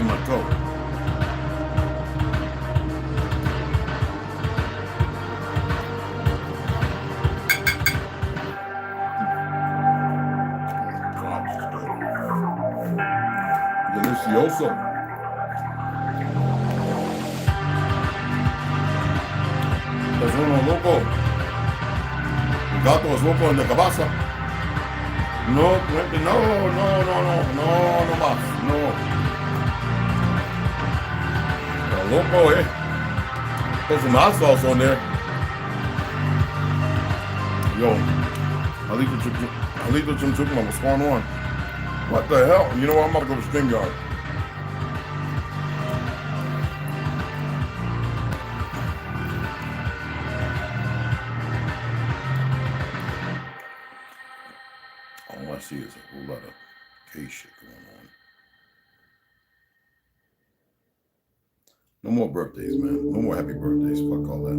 biting my toe. Delicioso. Es uno loco. El gato es loco en la cabeza. No más. No. El loco, Put some hot sauce on there. Yo, Alito Chum Chum, what's going on? What the hell? You know what? I'm about to go to StreamYard. All I see is a whole lot of K shit going on. No more birthdays, man. No more happy birthdays. Fuck all that.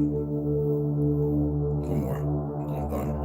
No more. I'm done.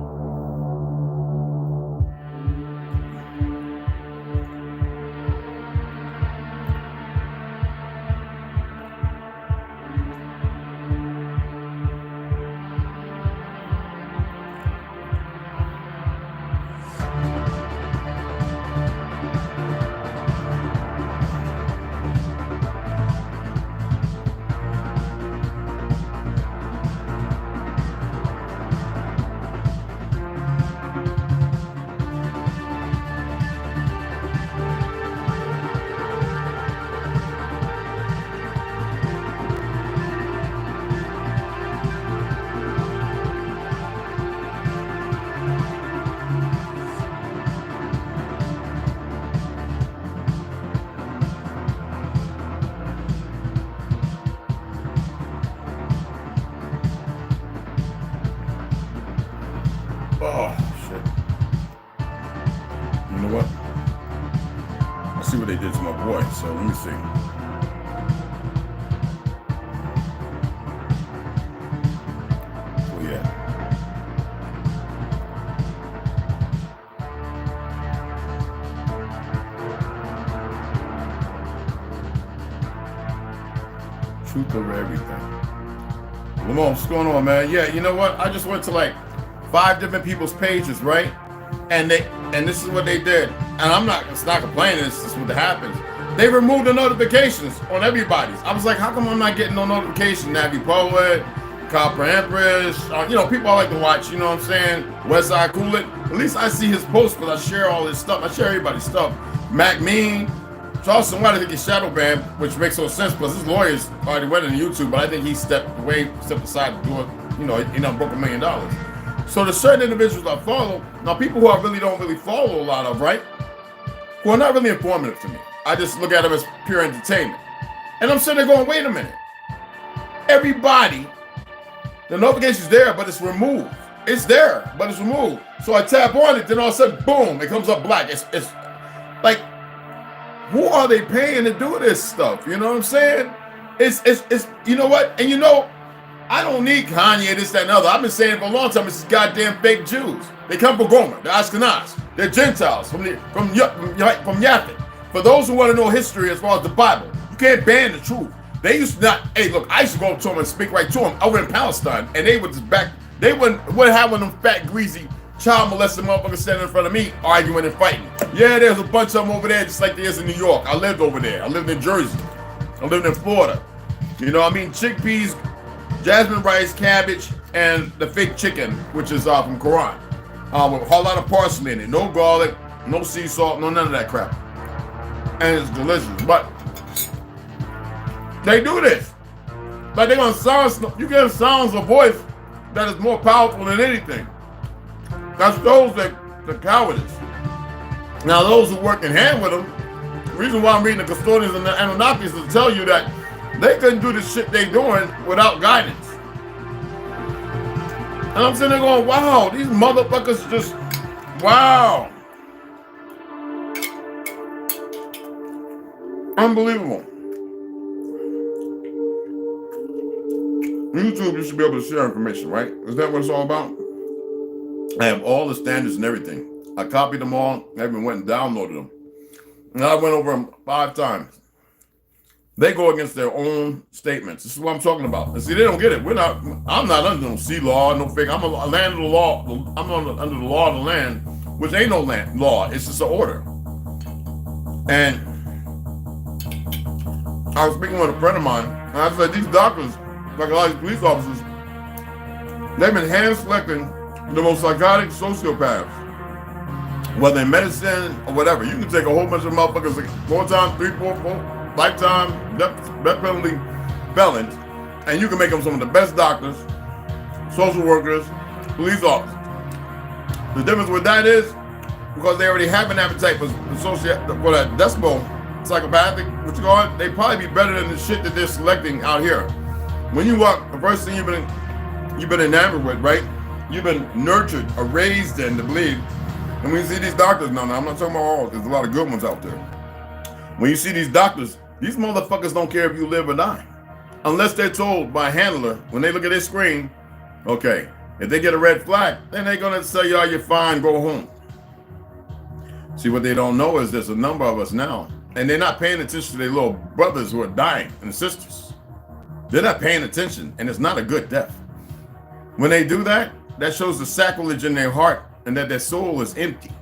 Oh, shit. You know what? I see what they did to my boy, so let me see. Oh, yeah. Truth over everything. Lamont, what's going on, man? Yeah, you know what? I just went to like 5 different people's pages, right? And this is what they did. And it's not complaining, it's just what happens. They removed the notifications on everybody's. I was like, how come I'm not getting no notification? Navi Poet, Copper Empress, people I like to watch, you know what I'm saying? Westside Coolin. At least I see his posts because I share all his stuff. I share everybody's stuff. Mac Mean, Charleston White, I think he's shadow banned, which makes no sense because his lawyers already went on YouTube, but I think he stepped aside to do it. He done broke $1 million. So the certain individuals I follow, now people who I really don't follow a lot of, right? Who are not really informative to me. I just look at them as pure entertainment. And I'm sitting there going, wait a minute. Everybody, the notification's there, but it's removed. It's there, but it's removed. So I tap on it, then all of a sudden, boom, it comes up black. It's like, who are they paying to do this stuff? You know what I'm saying? It's you know what? And I don't need Kanye, this, that, and other. I've been saying it for a long time. It's goddamn fake Jews. They come from Gomer. They're Ashkenaz. They're Gentiles from Yafet. For those who want to know history as far as the Bible, you can't ban the truth. They used to not. Hey, look, I used to go up to them and speak right to them over in Palestine, and they would just back. They wouldn't have one of them fat, greasy, child molested motherfuckers standing in front of me arguing and fighting. Yeah, there's a bunch of them over there, just like there is in New York. I lived over there. I lived in Jersey. I lived in Florida. Chickpeas, jasmine rice, cabbage, and the fake chicken, which is from Quran, with a whole lot of parsley in it. No garlic, no sea salt, none of that crap. And it's delicious. But they do this. Like they're gonna you get sounds of voice that is more powerful than anything. That shows the cowardice. Now those who work in hand with them, the reason why I'm reading the custodians and the Anunnakis is to tell you that they couldn't do the shit they doing without guidance. And I'm sitting there going, wow, these motherfuckers just, wow. Unbelievable. YouTube, you should be able to share information, right? Is that what it's all about? I have all the standards and everything. I copied them all. I even went and downloaded them. And I went over them 5 times. They go against their own statements. This is what I'm talking about. And see, they don't get it. I'm not under no sea law, no fake. I'm a land of the law. I'm under the law of the land, which ain't no land law. It's just an order. And I was speaking with a friend of mine, and I said, these doctors, like a lot of these police officers, they've been hand selecting the most psychotic sociopaths, whether in medicine or whatever. You can take a whole bunch of motherfuckers, like 4 times, 3, 4, 4, lifetime death penalty felons, and you can make them some of the best doctors, social workers, police officers. The difference with that is because they already have an appetite for that decimal psychopathic, what you call it, they probably be better than the shit that they're selecting out here. When you walk, the first thing you've been enamored with, right? You've been nurtured or raised in to believe. And when you see these doctors, no, I'm not talking about all, there's a lot of good ones out there. When you see these doctors, these motherfuckers don't care if you live or die. Unless they're told by a handler, when they look at their screen, okay, if they get a red flag, then they're gonna say, y'all, you're fine, go home. See, what they don't know is there's a number of us now, and they're not paying attention to their little brothers who are dying and sisters. They're not paying attention, and it's not a good death. When they do that, that shows the sacrilege in their heart and that their soul is empty.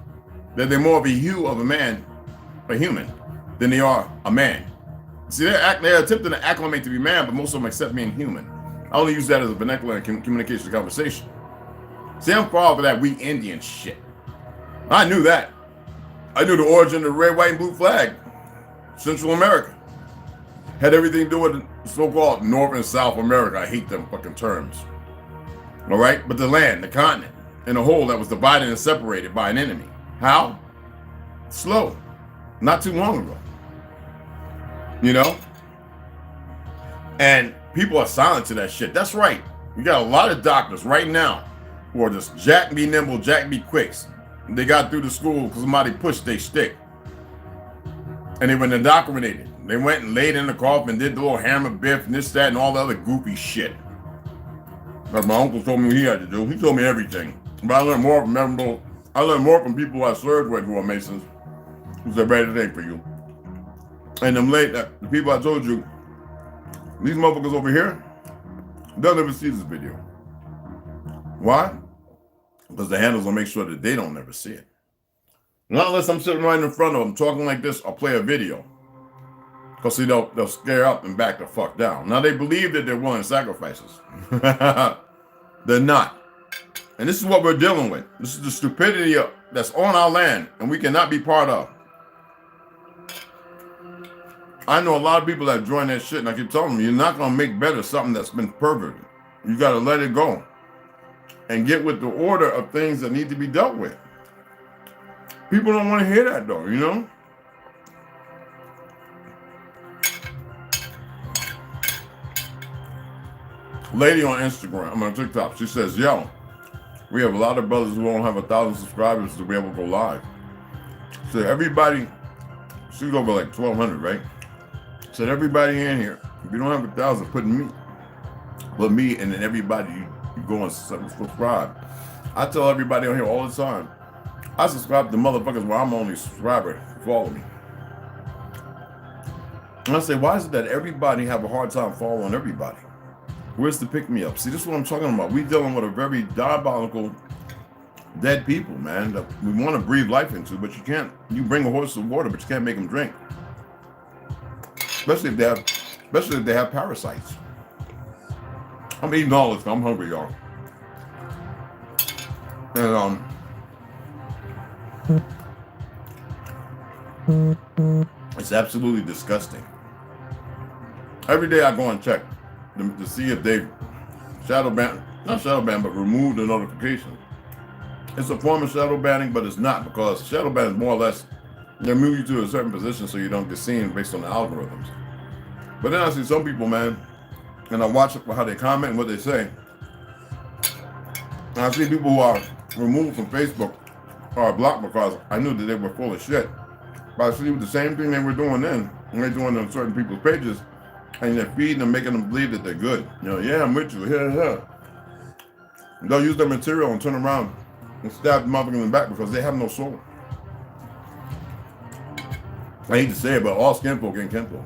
That they're more of a hue of a man, a human, than they are a man. See, they're attempting to acclimate to be man, but most of them accept being human. I only use that as a vernacular communication conversation. See, I'm far for that we Indian shit. I knew that. I knew the origin of the red, white, and blue flag. Central America. Had everything to do with the so-called North and South America. I hate them fucking terms. All right? But the land, the continent, and the whole that was divided and separated by an enemy. How? Slow. Not too long ago. You know? And people are silent to that shit. That's right. You got a lot of doctors right now who are just Jack be nimble, Jack be quicks. They got through the school because somebody pushed their stick. And they were indoctrinated. They went and laid in the coffin, did the little hammer biff and this, that, and all the other goofy shit. Like my uncle told me what he had to do. He told me everything. But I learned more from people I served with who are Masons, who said, better thing for you. And the people I told you, these motherfuckers over here, they'll never see this video. Why? Because the handlers will make sure that they don't never see it. Not unless I'm sitting right in front of them talking like this, I'll play a video. Because see, they'll scare up and back the fuck down. Now they believe that they're willing sacrifices. They're not. And this is what we're dealing with. This is the stupidity that's on our land and we cannot be part of. I know a lot of people that join that shit and I keep telling them, you're not going to make better something that's been perverted. You got to let it go and get with the order of things that need to be dealt with. People don't want to hear that though, you know? Lady on Instagram, I'm on TikTok, she says, yo, we have a lot of brothers who don't have 1,000 subscribers to be able to go live. So everybody, she's over like 1,200, right? Said everybody in here, if you don't have 1,000, put me and then everybody, you go and subscribe. I tell everybody on here all the time, I subscribe to motherfuckers where I'm the only subscriber who follow me. And I say, why is it that everybody have a hard time following everybody? Where's the pick me up? See, this is what I'm talking about. We dealing with a very diabolical dead people, man, that we want to breathe life into, but you can't. You bring a horse some water, but you can't make them drink. Especially if they have parasites. I'm eating all this. I'm hungry, y'all. And it's absolutely disgusting. Every day I go and check to see if they've not shadow ban, but removed the notification. It's a form of shadow banning, but it's not, because shadow ban is more or less, they move you to a certain position so you don't get seen based on the algorithms. But then I see some people, man, and I watch how they comment and what they say. And I see people who are removed from Facebook or blocked because I knew that they were full of shit. But I see the same thing they were doing then, and they're doing on certain people's pages, and they're feeding them, making them believe that they're good. You know, yeah, I'm with you, yeah. They'll use their material and turn around and stab the motherfucker in the back because they have no soul. I hate to say it, but all skin folk ain't kinfolk.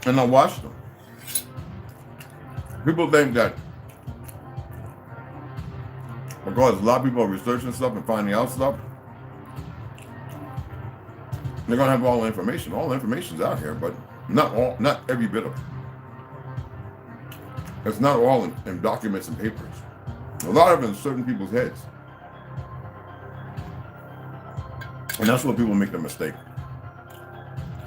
And I watched them. People think that because a lot of people are researching stuff and finding out stuff, they're gonna have all the information. All the information's out here, but not every bit of it. It's not all in documents and papers. A lot of it in certain people's heads. And that's where people make the mistake.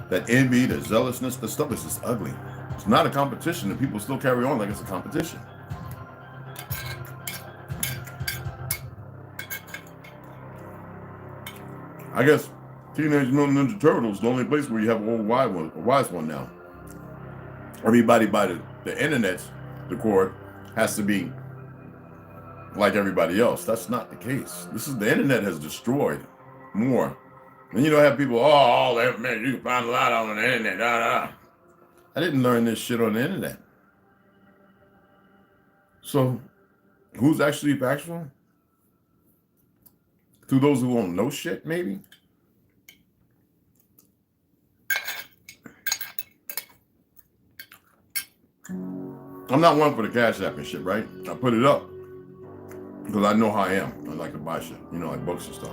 That envy, the zealousness, the stuff is just ugly. It's not a competition, and people still carry on like it's a competition. I guess Teenage Mutant Ninja Turtles is the only place where you have an old wise one now. Everybody by the internet's record has to be like everybody else. That's not the case. The internet has destroyed more. And you don't have people, man, you can find a lot on the internet. I didn't learn this shit on the internet. So who's actually factual? To those who won't know shit, maybe? I'm not one for the Cashapp and shit, right? I put it up because I know how I am. I like to buy shit, like books and stuff,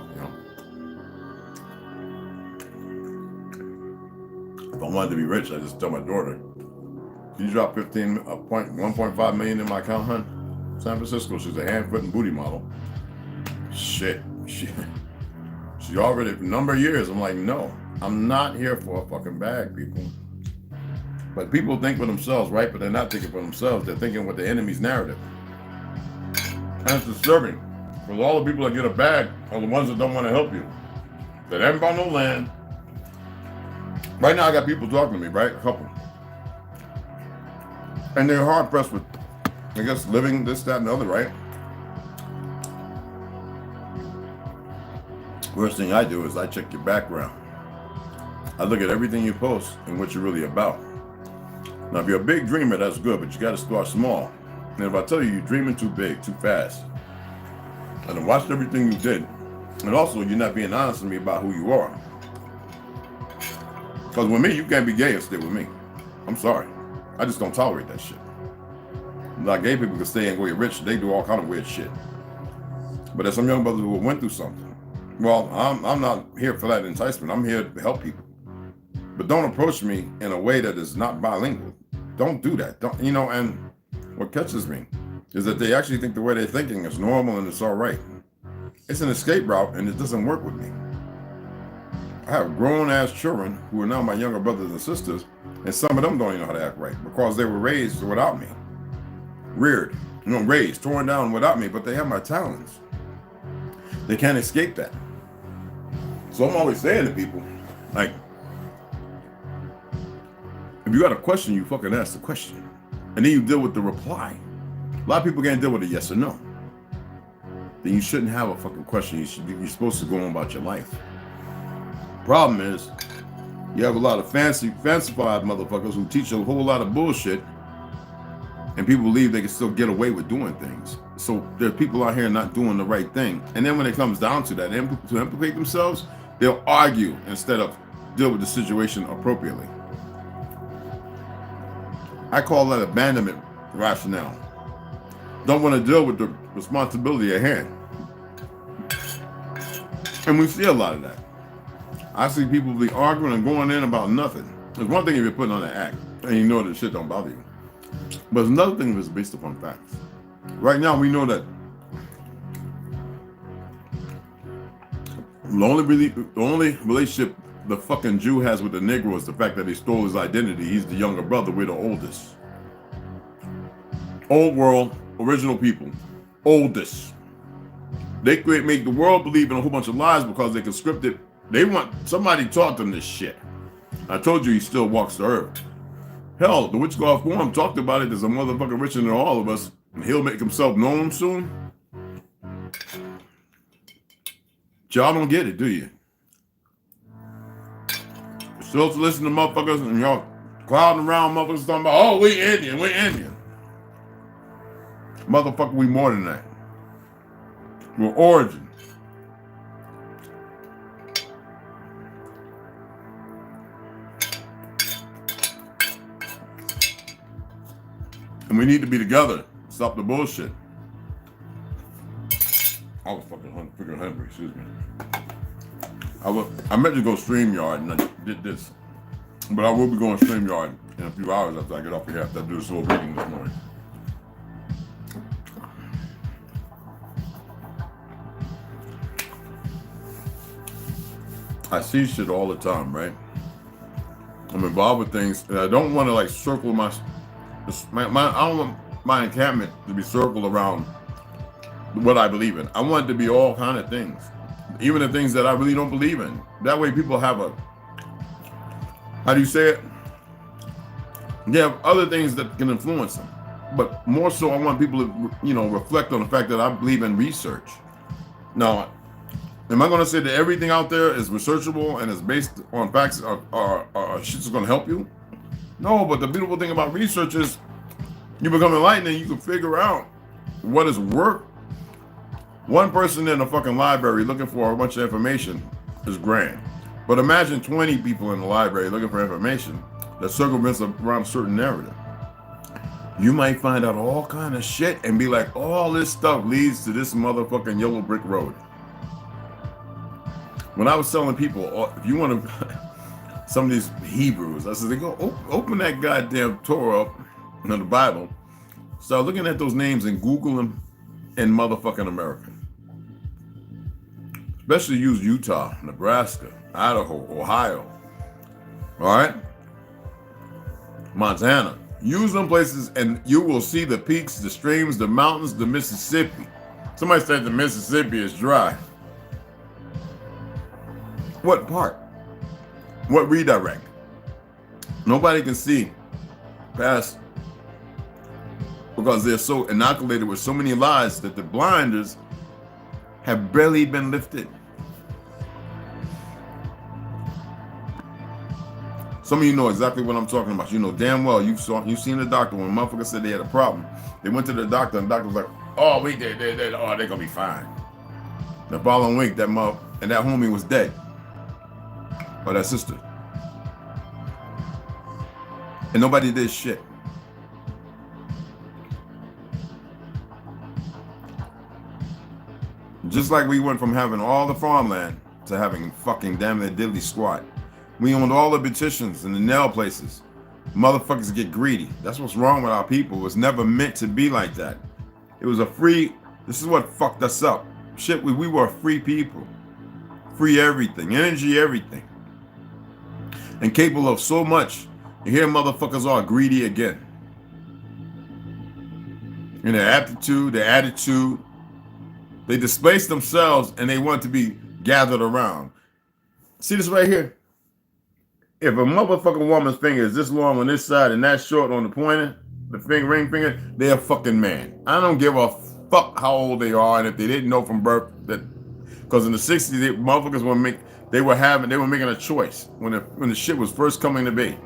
If I wanted to be rich, I just tell my daughter, "Can you drop 1.5 million in my account, hun?" San Francisco, she's a hand, foot, and booty model. Shit. She already, for a number of years, I'm like, no, I'm not here for a fucking bag, people. But people think for themselves, right? But they're not thinking for themselves. They're thinking with the enemy's narrative. And it's disturbing. Because all the people that get a bag are the ones that don't want to help you. That haven't bought no land. Right now I got people talking to me, right? A couple. And they're hard pressed with, I guess, living this, that, and the other, right? First thing I do is I check your background. I look at everything you post and what you're really about. Now, if you're a big dreamer, that's good, but you got to start small. And if I tell you you're dreaming too big, too fast, and I watched everything you did, and also you're not being honest with me about who you are. Because with me, you can't be gay and stay with me. I'm sorry. I just don't tolerate that shit. Like gay people can stay and go get rich, they do all kind of weird shit. But there's some young brothers who went through something. Well, I'm not here for that enticement. I'm here to help people. But don't approach me in a way that is not bilingual. Don't do that. And what catches me is that they actually think the way they're thinking is normal and it's all right. It's an escape route and it doesn't work with me. I have grown-ass children who are now my younger brothers and sisters, and some of them don't even know how to act right because they were raised without me. Reared, raised, torn down without me, but they have my talents. They can't escape that. So I'm always saying to people, like, if you got a question, you fucking ask the question. And then you deal with the reply. A lot of people can't deal with a yes or no. Then you shouldn't have a fucking question. You're supposed to go on about your life. Problem is, you have a lot of fancified motherfuckers who teach a whole lot of bullshit, and people believe they can still get away with doing things. So there are people out here not doing the right thing. And then when it comes down to that, to implicate themselves, they'll argue instead of deal with the situation appropriately. I call that abandonment rationale. Don't want to deal with the responsibility at hand. And we see a lot of that. I see people be arguing and going in about nothing. There's one thing if you're putting on an act and you know that shit don't bother you. But there's another thing if it's based upon facts. Right now we know that the only relationship the fucking Jew has with the Negro is the fact that he stole his identity. He's the younger brother, we're the oldest. Old world, original people, oldest. They make the world believe in a whole bunch of lies because they can script it. They want somebody taught them this shit. I told you he still walks the earth. Hell, the Witch Golf Forum talked about it. There's a motherfucker richer than all of us, and he'll make himself known soon. Y'all don't get it, do you? You're still to listen to motherfuckers and y'all crowding around motherfuckers talking about, oh, we Indian. Motherfucker, we more than that. We're origin. And we need to be together. Stop the bullshit. I was freaking hungry, excuse me. I meant to go StreamYard and I did this. But I will be going StreamYard in a few hours after I get off here after I do this whole reading this morning. I see shit all the time, right? I'm involved with things and I don't want to like circle my I don't want my encampment to be circled around what I believe in. I want it to be all kind of things, even the things that I really don't believe in. That way people have a, how do you say it? They have other things that can influence them. But more so, I want people to, you know, reflect on the fact that I believe in research. Now, am I going to say that everything out there is researchable and is based on facts or shit's going to help you? No, but the beautiful thing about research is you become enlightened and you can figure out what is worth. One person in a fucking library looking for a bunch of information is grand. But imagine 20 people in the library looking for information that circumvents around a certain narrative. You might find out all kind of shit and be like, all this stuff leads to this motherfucking yellow brick road. When I was telling people, if you want to, some of these Hebrews, I said, they go open that goddamn Torah up, you know, the Bible, start looking at those names and Google them in motherfucking America. Especially use Utah, Nebraska, Idaho, Ohio, all right? Montana. Use them places and you will see the peaks, the streams, the mountains, the Mississippi. Somebody said the Mississippi is dry. What part? What redirect? Nobody can see past because they're so inoculated with so many lies that the blinders have barely been lifted. Some of you know exactly what I'm talking about. You know damn well you've seen the doctor when motherfuckers said they had a problem. They went to the doctor and the doctor was like, oh, they're gonna be fine. The following week, that homie was dead. Or that sister. And nobody did shit. Just like we went from having all the farmland to having fucking damn near diddly squat. We owned all the beauticians and the nail places. Motherfuckers get greedy. That's what's wrong with our people. It was never meant to be like that. It was this is what fucked us up. Shit, we were free people. Free everything, energy, everything. And capable of so much. You hear motherfuckers are greedy again. In their aptitude, their attitude, they displace themselves and they want to be gathered around. See this right here? If a motherfucking woman's finger is this long on this side and that short on the pointer, the ring finger, they're a fucking man. I don't give a fuck how old they are and if they didn't know from birth that, because in the 60s, motherfuckers were making a choice when the shit was first coming to be.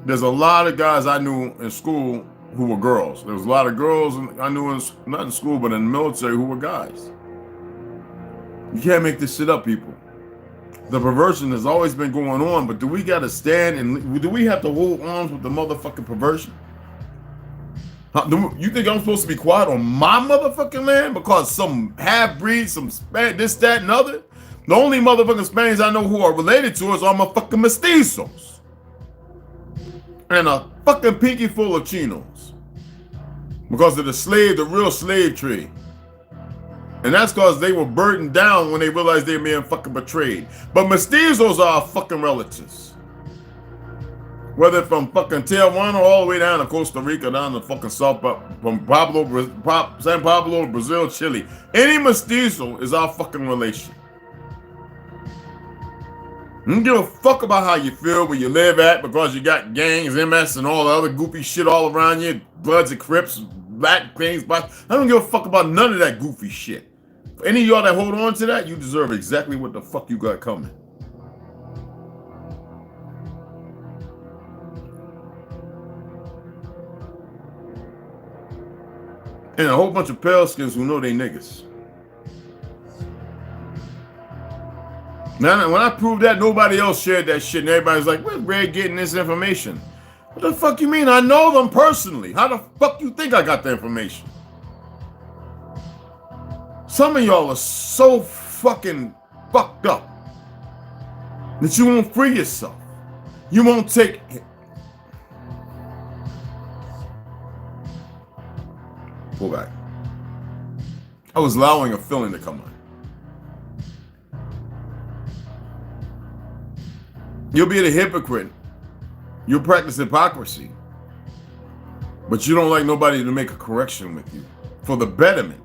There's a lot of guys I knew in school who were girls. There was a lot of girls I knew not in school, but in the military who were guys. You can't make this shit up, people. The perversion has always been going on, but do we gotta stand and do we have to hold arms with the motherfucking perversion? You think I'm supposed to be quiet on my motherfucking land because some half-breed, some this, that, and other? The only motherfucking Spaniards I know who are related to us are my fucking mestizos. And a fucking pinky full of chinos. Because of the real slave trade. And that's because they were burdened down when they realized they were being fucking betrayed. But mestizos are our fucking relatives. Whether from fucking Tijuana all the way down to Costa Rica, down to fucking San Pablo, Brazil, Chile. Any mestizo is our fucking relation. You don't give a fuck about how you feel where you live at because you got gangs, MS, and all the other goofy shit all around you. Bloods and Crips, black things. I don't give a fuck about none of that goofy shit. For any of y'all that hold on to that, you deserve exactly what the fuck you got coming. And a whole bunch of pale skins who know they niggas. Now, when I proved that, nobody else shared that shit, and everybody's like, where's Red getting this information? What the fuck you mean? I know them personally. How the fuck you think I got the information? Some of y'all are so fucking fucked up that you won't free yourself. You won't take it. Pull back. I was allowing a feeling to come on. You'll be a hypocrite. You'll practice hypocrisy. But you don't like nobody to make a correction with you. For the betterment.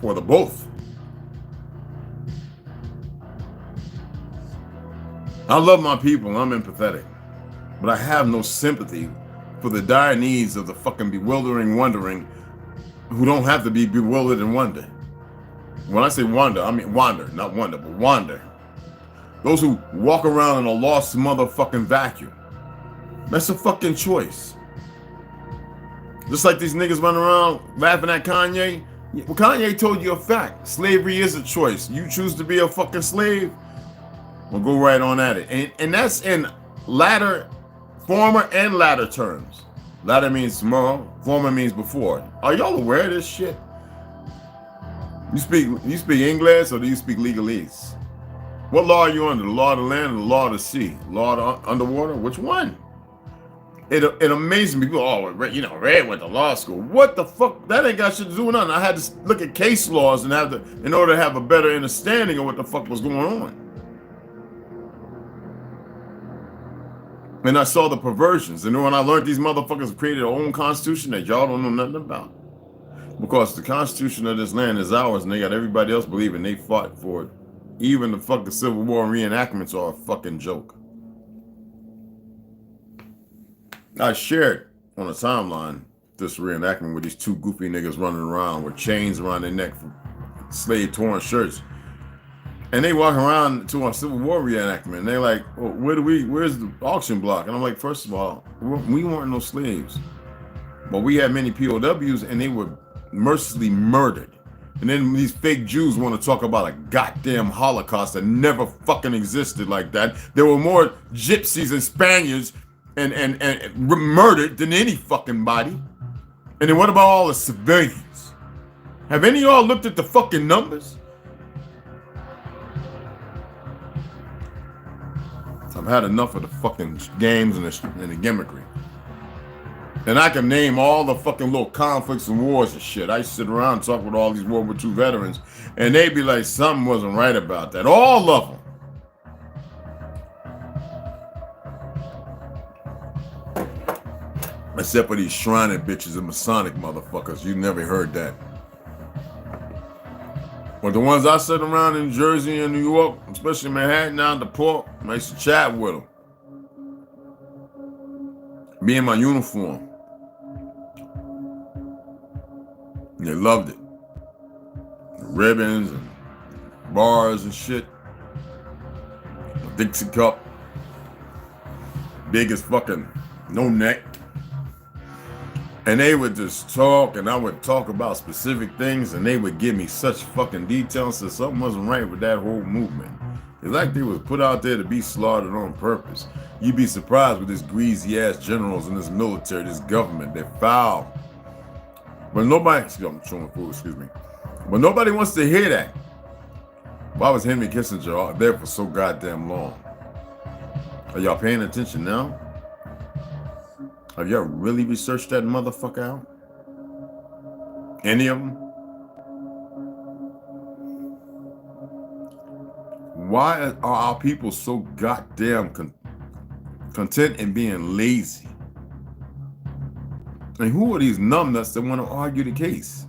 For the both. I love my people. I'm empathetic. But I have no sympathy for the dire needs of the fucking bewildering, wondering, who don't have to be bewildered and wonder. When I say wonder, I mean wander, not wonder, but wander. Those who walk around in a lost motherfucking vacuum. That's a fucking choice. Just like these niggas running around laughing at Kanye. Well, Kanye told you a fact. Slavery is a choice. You choose to be a fucking slave, well, go right on at it. And that's in former and latter terms. Latter means tomorrow, former means before. Are y'all aware of this shit? You speak English or do you speak legalese? What law are you under? The law of the land or the law of the sea? Law of the underwater? Which one? It amazes me. People, Red went to law school. What the fuck? That ain't got shit to do with nothing. I had to look at case laws and in order to have a better understanding of what the fuck was going on. And I saw the perversions. And then when I learned these motherfuckers created their own constitution that y'all don't know nothing about. Because the constitution of this land is ours and they got everybody else believing they fought for it. Even the fucking Civil War reenactments are a fucking joke. I shared on a timeline this reenactment with these two goofy niggas running around with chains around their neck from slave torn shirts. And they walk around to our Civil War reenactment and they're like, well, where's the auction block? And I'm like, first of all, we weren't no slaves. But we had many POWs and they were mercilessly murdered. And then these fake Jews want to talk about a goddamn Holocaust that never fucking existed like that. There were more gypsies and Spaniards and murdered than any fucking body. And then what about all the civilians? Have any of y'all looked at the fucking numbers? I've had enough of the fucking games and the gimmickry. And I can name all the fucking little conflicts and wars and shit. I used to sit around and talk with all these World War II veterans, and they'd be like, something wasn't right about that. All of them. Except for these shrined bitches and Masonic motherfuckers. You never heard that. But the ones I sit around in Jersey and New York, especially Manhattan down the port, I used to chat with them. Be in my uniform. And they loved it. The ribbons and bars and shit. A Dixie cup. Big as fucking no neck. And they would just talk, and I would talk about specific things, and they would give me such fucking details that something wasn't right with that whole movement. It's like they was put out there to be slaughtered on purpose. You'd be surprised with this greasy-ass generals in this military, this government. They're foul. But nobody, I'm showing food, excuse me. But nobody wants to hear that. Why was Henry Kissinger there for so goddamn long? Are y'all paying attention now? Have y'all really researched that motherfucker out? Any of them? Why are our people so goddamn content in being lazy? And who are these numbnuts that want to argue the case?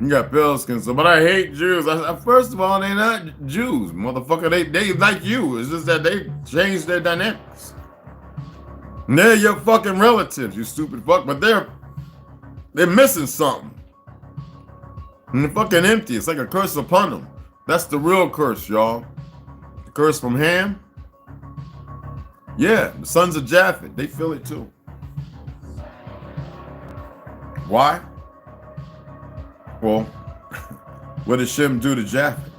You got Pelskins, but I hate Jews. First of all, they're not Jews, motherfucker. They like you. It's just that they changed their dynamics. And they're your fucking relatives, you stupid fuck, but they're missing something. And they're fucking empty. It's like a curse upon them. That's the real curse, y'all. The curse from Ham. Yeah, the sons of Japheth, they feel it too. Why? Well, what did Shem do to Japheth?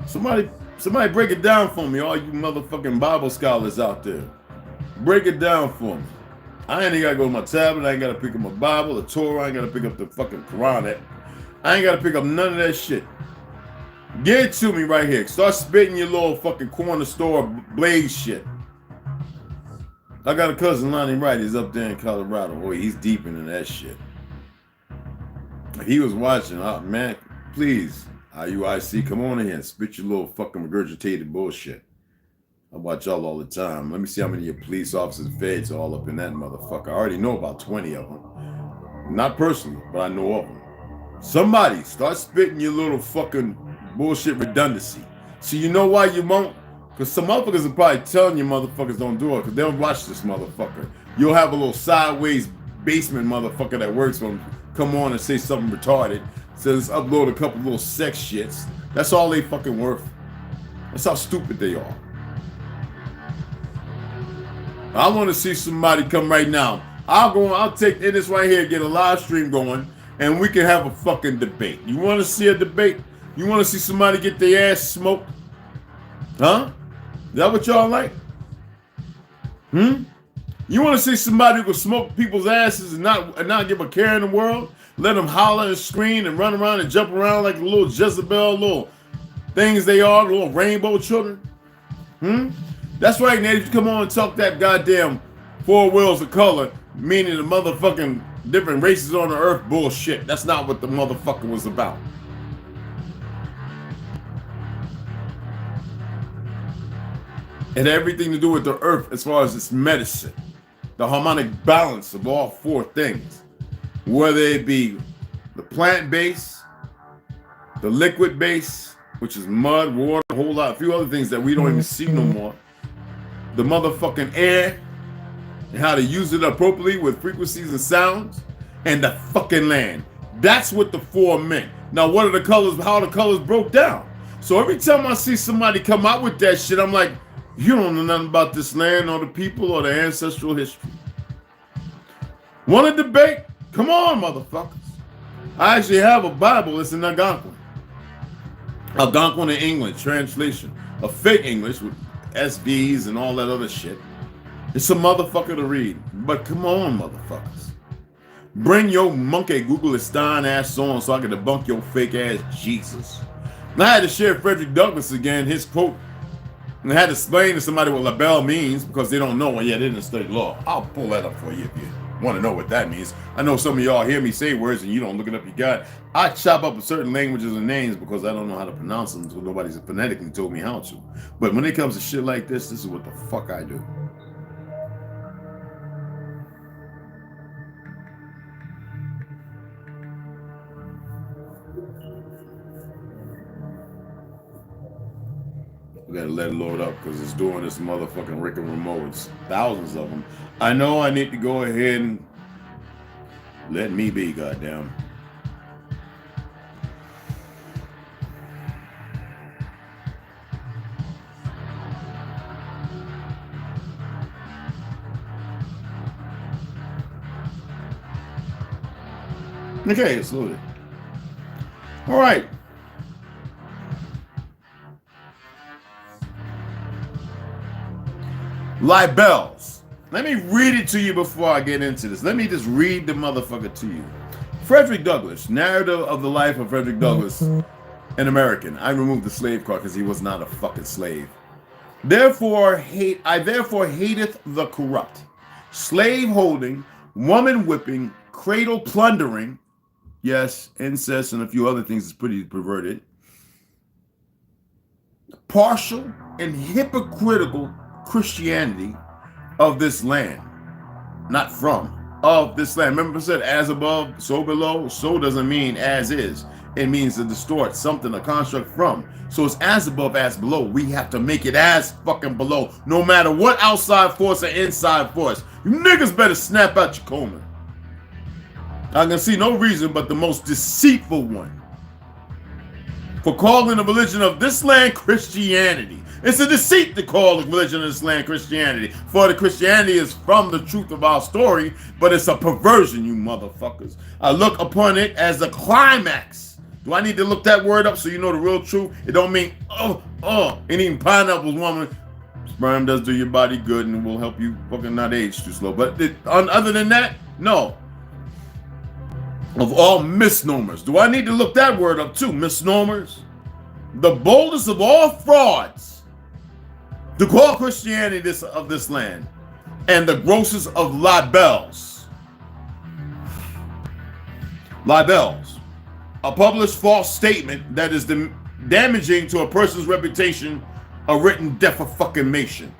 Somebody break it down for me, all you motherfucking Bible scholars out there. Break it down for me. I ain't gotta go to my tablet, I ain't gotta pick up my Bible, the Torah, I ain't gotta pick up the fucking Quran. I ain't gotta pick up none of that shit. Get it to me right here. Start spitting your little fucking corner store blaze shit. I got a cousin, Lonnie Wright, he's up there in Colorado. Boy, he's deep into that shit. He was watching, oh man, please. IUIC, come on in here and spit your little fucking regurgitated bullshit. I watch y'all all the time. Let me see how many of your police officers and feds are all up in that motherfucker. I already know about 20 of them. Not personally, but I know of them. Somebody start spitting your little fucking bullshit redundancy. So you know why you won't? Because some motherfuckers are probably telling you motherfuckers don't do it because they don't watch this motherfucker. You'll have a little sideways basement motherfucker that works for them come on and say something retarded. Says upload a couple little sex shits. That's all they fucking worth. That's how stupid they are. I want to see somebody come right now. I'll take this right here, get a live stream going, and we can have a fucking debate. You want to see a debate? You want to see somebody get their ass smoked? Huh? Is that what y'all like? You want to see somebody who can smoke people's asses and not give a care in the world? Let them holler and scream and run around and jump around like little Jezebel, little things they are, little rainbow children? That's right, Native. You come on and talk that goddamn 4 wheels of color, meaning the motherfucking different races on the earth bullshit. That's not what the motherfucker was about. It had everything to do with the earth as far as its medicine. The harmonic balance of all 4 things. Whether it be the plant base, the liquid base, which is mud, water, a few other things that we don't even see no more. The motherfucking air, and how to use it appropriately with frequencies and sounds, and the fucking land. That's what the 4 meant. Now, what are the colors, how the colors broke down? So every time I see somebody come out with that shit, I'm like, you don't know nothing about this land or the people or the ancestral history. Want to debate? Come on, motherfuckers. I actually have a Bible. It's in Algonquin. Algonquin in English, translation. A fake English with SVs and all that other shit. It's a motherfucker to read. But come on, motherfuckers. Bring your monkey Googleistan ass on so I can debunk your fake ass Jesus. And I had to share Frederick Douglass again, his quote. And I had to explain to somebody what label means because they don't know. Well, yeah, they didn't study law. I'll pull that up for you if you want to know what that means. I know some of y'all hear me say words and you don't look it up. You got it. I chop up certain languages and names because I don't know how to pronounce them, so nobody's phonetically told me how to. But when it comes to shit like this is what the fuck I do. We gotta let it load up because it's doing this motherfucking Rick and remotes. Thousands of them. I know I need to go ahead and let me be, goddamn. Okay, it's loaded. All right. Libels. Let me read it to you before I get into this. Let me just read the motherfucker to you. Frederick Douglass, narrative of the life of Frederick Douglass, an American. I removed the slave card because he was not a fucking slave. I therefore hateth the corrupt, slave holding, woman whipping, cradle plundering, yes, incest and a few other things is pretty perverted, partial and hypocritical Christianity of this land, not from, of this land. Remember I said as above, so below. So doesn't mean as is. It means to distort something, a construct from. So it's as above, as below. We have to make it as fucking below, no matter what outside force or inside force. You niggas better snap out your coma. I can see no reason but the most deceitful one for calling the religion of this land Christianity. It's a deceit to call the religion of this land Christianity. For the Christianity is from the truth of our story, but it's a perversion, you motherfuckers. I look upon it as the climax Do I need to look that word up so you know the real truth? It don't mean, and eating pineapples, woman. Sperm does do your body good and will help you fucking not age too slow. But other than that, no. Of all misnomers. Do I need to look that word up too? Misnomers? The boldest of all frauds to call Christianity of this land, and the grossest of libels. Libels. A published false statement that is damaging to a person's reputation, a written defamation.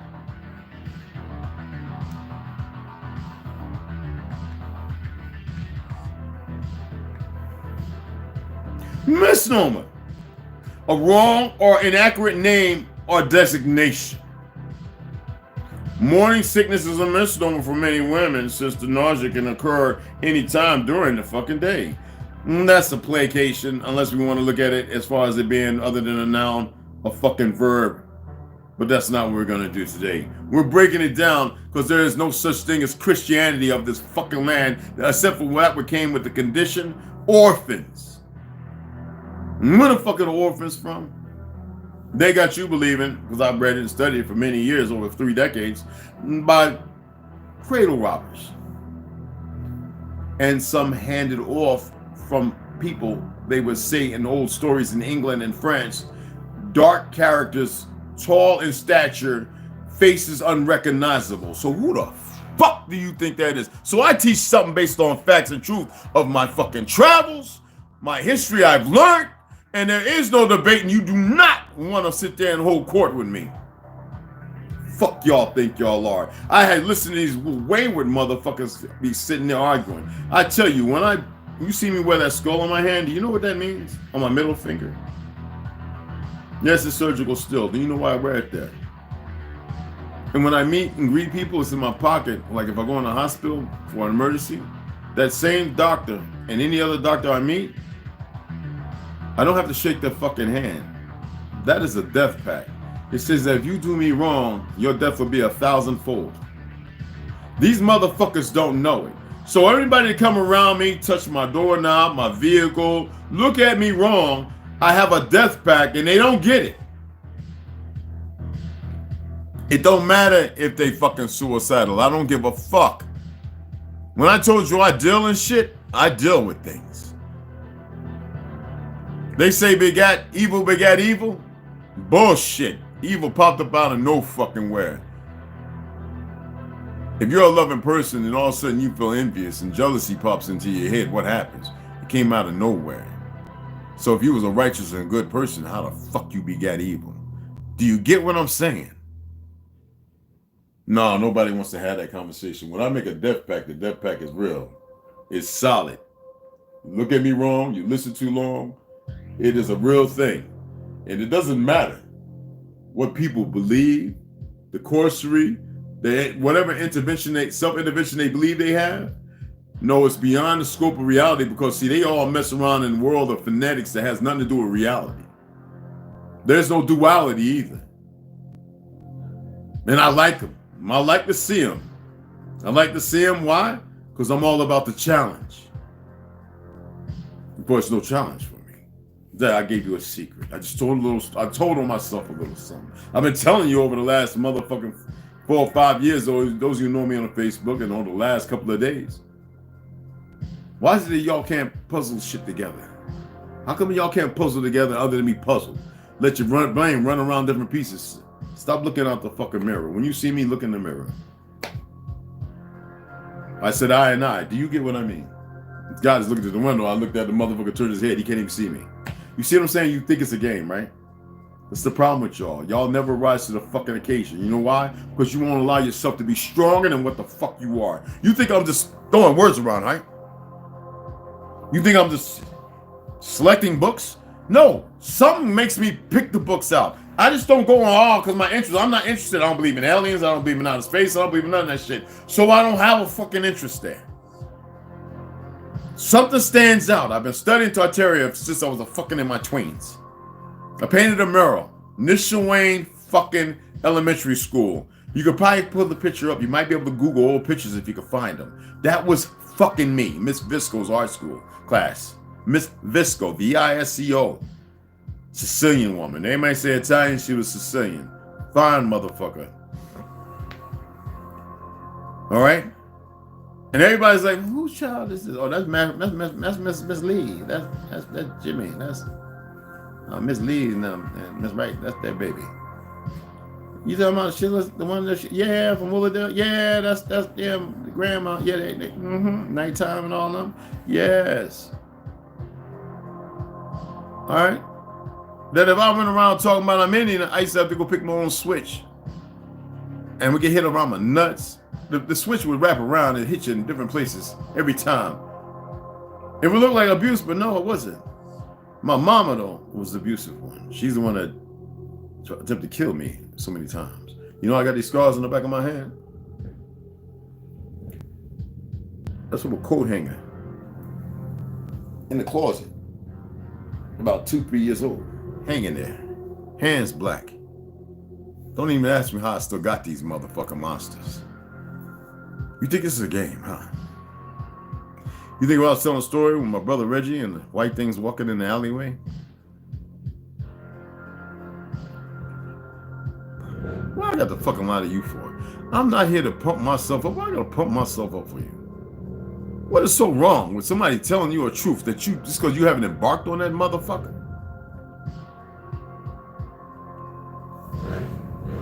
Misnomer. A wrong or inaccurate name or designation. Morning sickness is a misnomer for many women, since the nausea can occur anytime during the fucking day. That's a placation, unless we want to look at it as far as it being, other than a noun, a fucking verb. But that's not what we're going to do today. We're breaking it down because there is no such thing as Christianity of this fucking land, except for what came with the condition, orphans. Where the fuck are the orphans from? They got you believing, because I've read it and studied it for many years, over 3 decades, by cradle robbers. And some handed off from people, they would say in old stories in England and France, dark characters, tall in stature, faces unrecognizable. So who the fuck do you think that is? So I teach something based on facts and truth of my fucking travels, my history I've learned, and there is no debate, and you do not want to sit there and hold court with me. Fuck y'all think y'all are. I had listened to these wayward motherfuckers be sitting there arguing. I tell you, when you see me wear that skull on my hand, do you know what that means? On my middle finger. Yes, it's surgical still. Do you know why I wear it there? And when I meet and greet people, it's in my pocket. Like if I go in the hospital for an emergency, that same doctor and any other doctor I meet, I don't have to shake their fucking hand. That is a death pact. It says that if you do me wrong, your death will be 1,000-fold. These motherfuckers don't know it. So everybody that come around me, touch my doorknob, my vehicle, look at me wrong, I have a death pact, and they don't get it. It don't matter if they fucking suicidal. I don't give a fuck. When I told you I deal in shit, I deal with things. They say begat evil. Bullshit. Evil popped up out of no fucking where. If you're a loving person and all of a sudden you feel envious and jealousy pops into your head, what happens? It came out of nowhere. So if you was a righteous and good person, how the fuck you begat evil? Do you get what I'm saying? No, nobody wants to have that conversation. When I make a death pact, the death pact is real. It's solid. You look at me wrong, you listen too long. It is a real thing. And it doesn't matter what people believe, the sorcery, whatever self-intervention they believe they have. No, it's beyond the scope of reality, because see, they all mess around in the world of phonetics that has nothing to do with reality. There's no duality either. And I like them. I like to see them. I like to see them. Why? Because I'm all about the challenge. Of course, no challenge for me. That I gave you a secret. I told on myself a little something. I've been telling you over the last motherfucking 4 or 5 years, those of you who know me on Facebook, and on the last couple of days. Why is it that y'all can't puzzle shit together? How come y'all can't puzzle together other than be puzzled? Let your brain run around different pieces. Stop looking out the fucking mirror. When you see me, look in the mirror. I said I and I. Do you get what I mean? God is looking through the window. I looked at the motherfucker, turned his head. He can't even see me. You see what I'm saying? You think it's a game, right? That's the problem with y'all. Y'all never rise to the fucking occasion. You know why? Because you won't allow yourself to be stronger than what the fuck you are. You think I'm just throwing words around, right? You think I'm just selecting books? No. Something makes me pick the books out. I just don't go on all because my interest. I'm not interested. I don't believe in aliens. I don't believe in outer space. I don't believe in none of that shit. So I don't have a fucking interest there. Something stands out. I've been studying Tartaria since I was in my tweens. I painted a mural. Nishawane fucking elementary school. You could probably pull the picture up. You might be able to Google old pictures if you could find them. That was fucking me. Miss Visco's art school class. Miss Visco, V-I-S-C-O. Sicilian woman. They might say Italian, she was Sicilian. Fine motherfucker. All right? And everybody's like, whose child is this? Oh, that's Miss Lee. That's Jimmy. That's Miss Lee and Miss Wright. That's their baby. You talking about Sheila's the one that yeah, from Willowdale? Yeah, that's yeah, grandma. Yeah, they nighttime and all them. Yes. All right. That if I went around talking about I'm Indian, I used to have to go pick my own switch. And we get hit around my nuts. The switch would wrap around and hit you in different places every time. It would look like abuse, but no, it wasn't. My mama, though, was the abusive one. She's the one that attempted to kill me so many times. You know, I got these scars on the back of my hand. That's from a coat hanger in the closet. About 2-3 years old. Hanging there. Hands black. Don't even ask me how I still got these motherfucking monsters. You think this is a game, huh? You think I was telling a story with my brother Reggie and the white things walking in the alleyway? What I got to fucking lie to you for? I'm not here to pump myself up. Why I gotta pump myself up for you? What is so wrong with somebody telling you a truth that you, just because you haven't embarked on that motherfucker?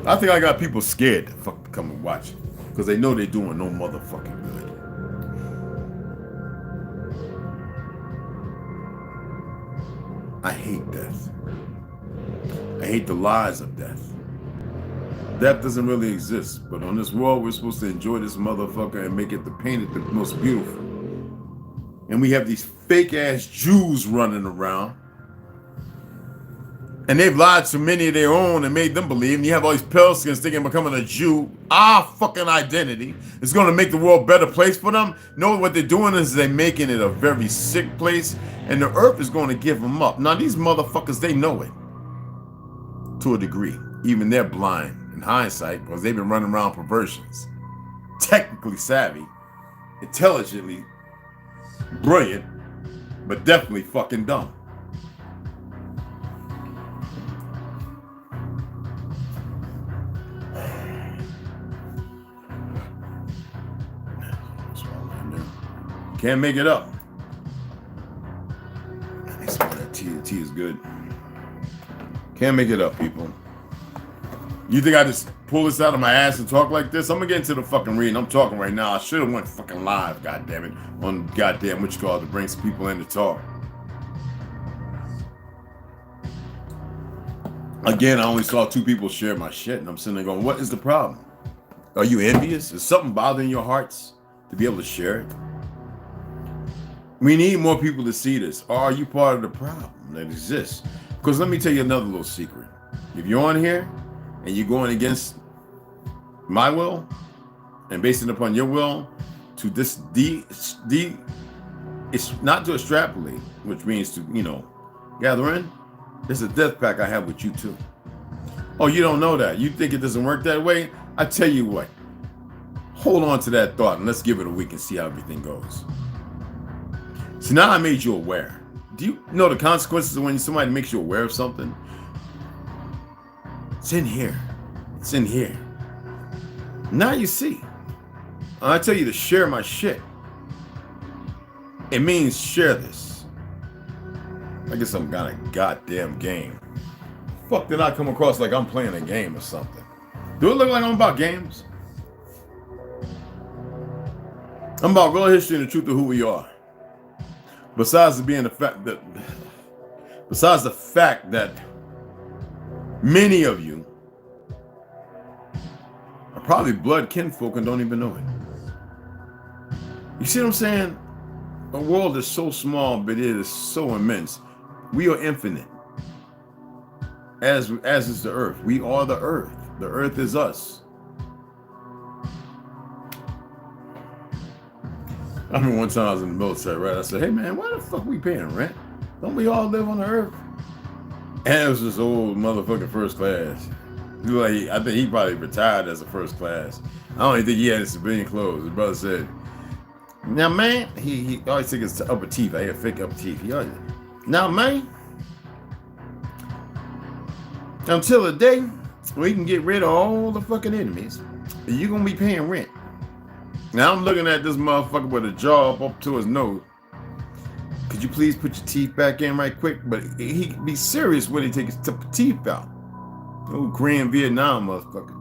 I think I got people scared to fuck come and watch because they know they're doing no motherfucking good. I hate death. I hate the lies of death. Death doesn't really exist, but on this world we're supposed to enjoy this motherfucker and make it paint it the most beautiful. And we have these fake ass Jews running around. And they've lied to many of their own and made them believe. And you have all these pale skins thinking becoming a Jew, our fucking identity, is going to make the world a better place for them. No, what they're doing is they're making it a very sick place. And the earth is going to give them up. Now, these motherfuckers, they know it. To a degree. Even they're blind in hindsight because they've been running around perversions. Technically savvy. Intelligently brilliant. But definitely fucking dumb. Can't make it up. That tea is good. Can't make it up, people. You think I just pull this out of my ass and talk like this? I'm gonna get into the fucking reading. I'm talking right now. I should have went fucking live, goddammit, on goddamn what you call it, to bring some people in to talk. Again, I only saw 2 people share my shit, and I'm sitting there going, what is the problem? Are you envious? Is something bothering your hearts to be able to share it? We need more people to see this. Or are you part of the problem that exists? Because let me tell you another little secret. If you're on here and you're going against my will and basing it upon your will to this it's not to extrapolate, which means to, you know, gather in. There's a death pact I have with you too. Oh, you don't know that. You think it doesn't work that way? I tell you what. Hold on to that thought and let's give it a week and see how everything goes. So now I made you aware. Do you know the consequences of when somebody makes you aware of something? It's in here. It's in here. Now you see. I tell you to share my shit. It means share this. I guess some kind of goddamn game. Fuck did I come across like I'm playing a game or something? Do it look like I'm about games? I'm about real history and the truth of who we are. Besides the fact that many of you are probably blood kinfolk and don't even know it. You see what I'm saying? The world is so small, but it is so immense. We are infinite. As is the earth. We are the earth. The earth is us. I remember one time I was in the military, right? I said, hey man, why the fuck we paying rent? Don't we all live on the earth? And it was this old motherfucking first class. He was like, I think he probably retired as a first class. I don't even think he had his civilian clothes. His brother said, Now, man, he always think it's the upper teeth. I hear fake upper teeth. He always, now, man, until the day we can get rid of all the fucking enemies, you're gonna be paying rent. Now I'm looking at this motherfucker with a jaw up to his nose. Could you please put your teeth back in right quick? But he be serious when he takes his teeth out. Oh, Korean Vietnam motherfucker.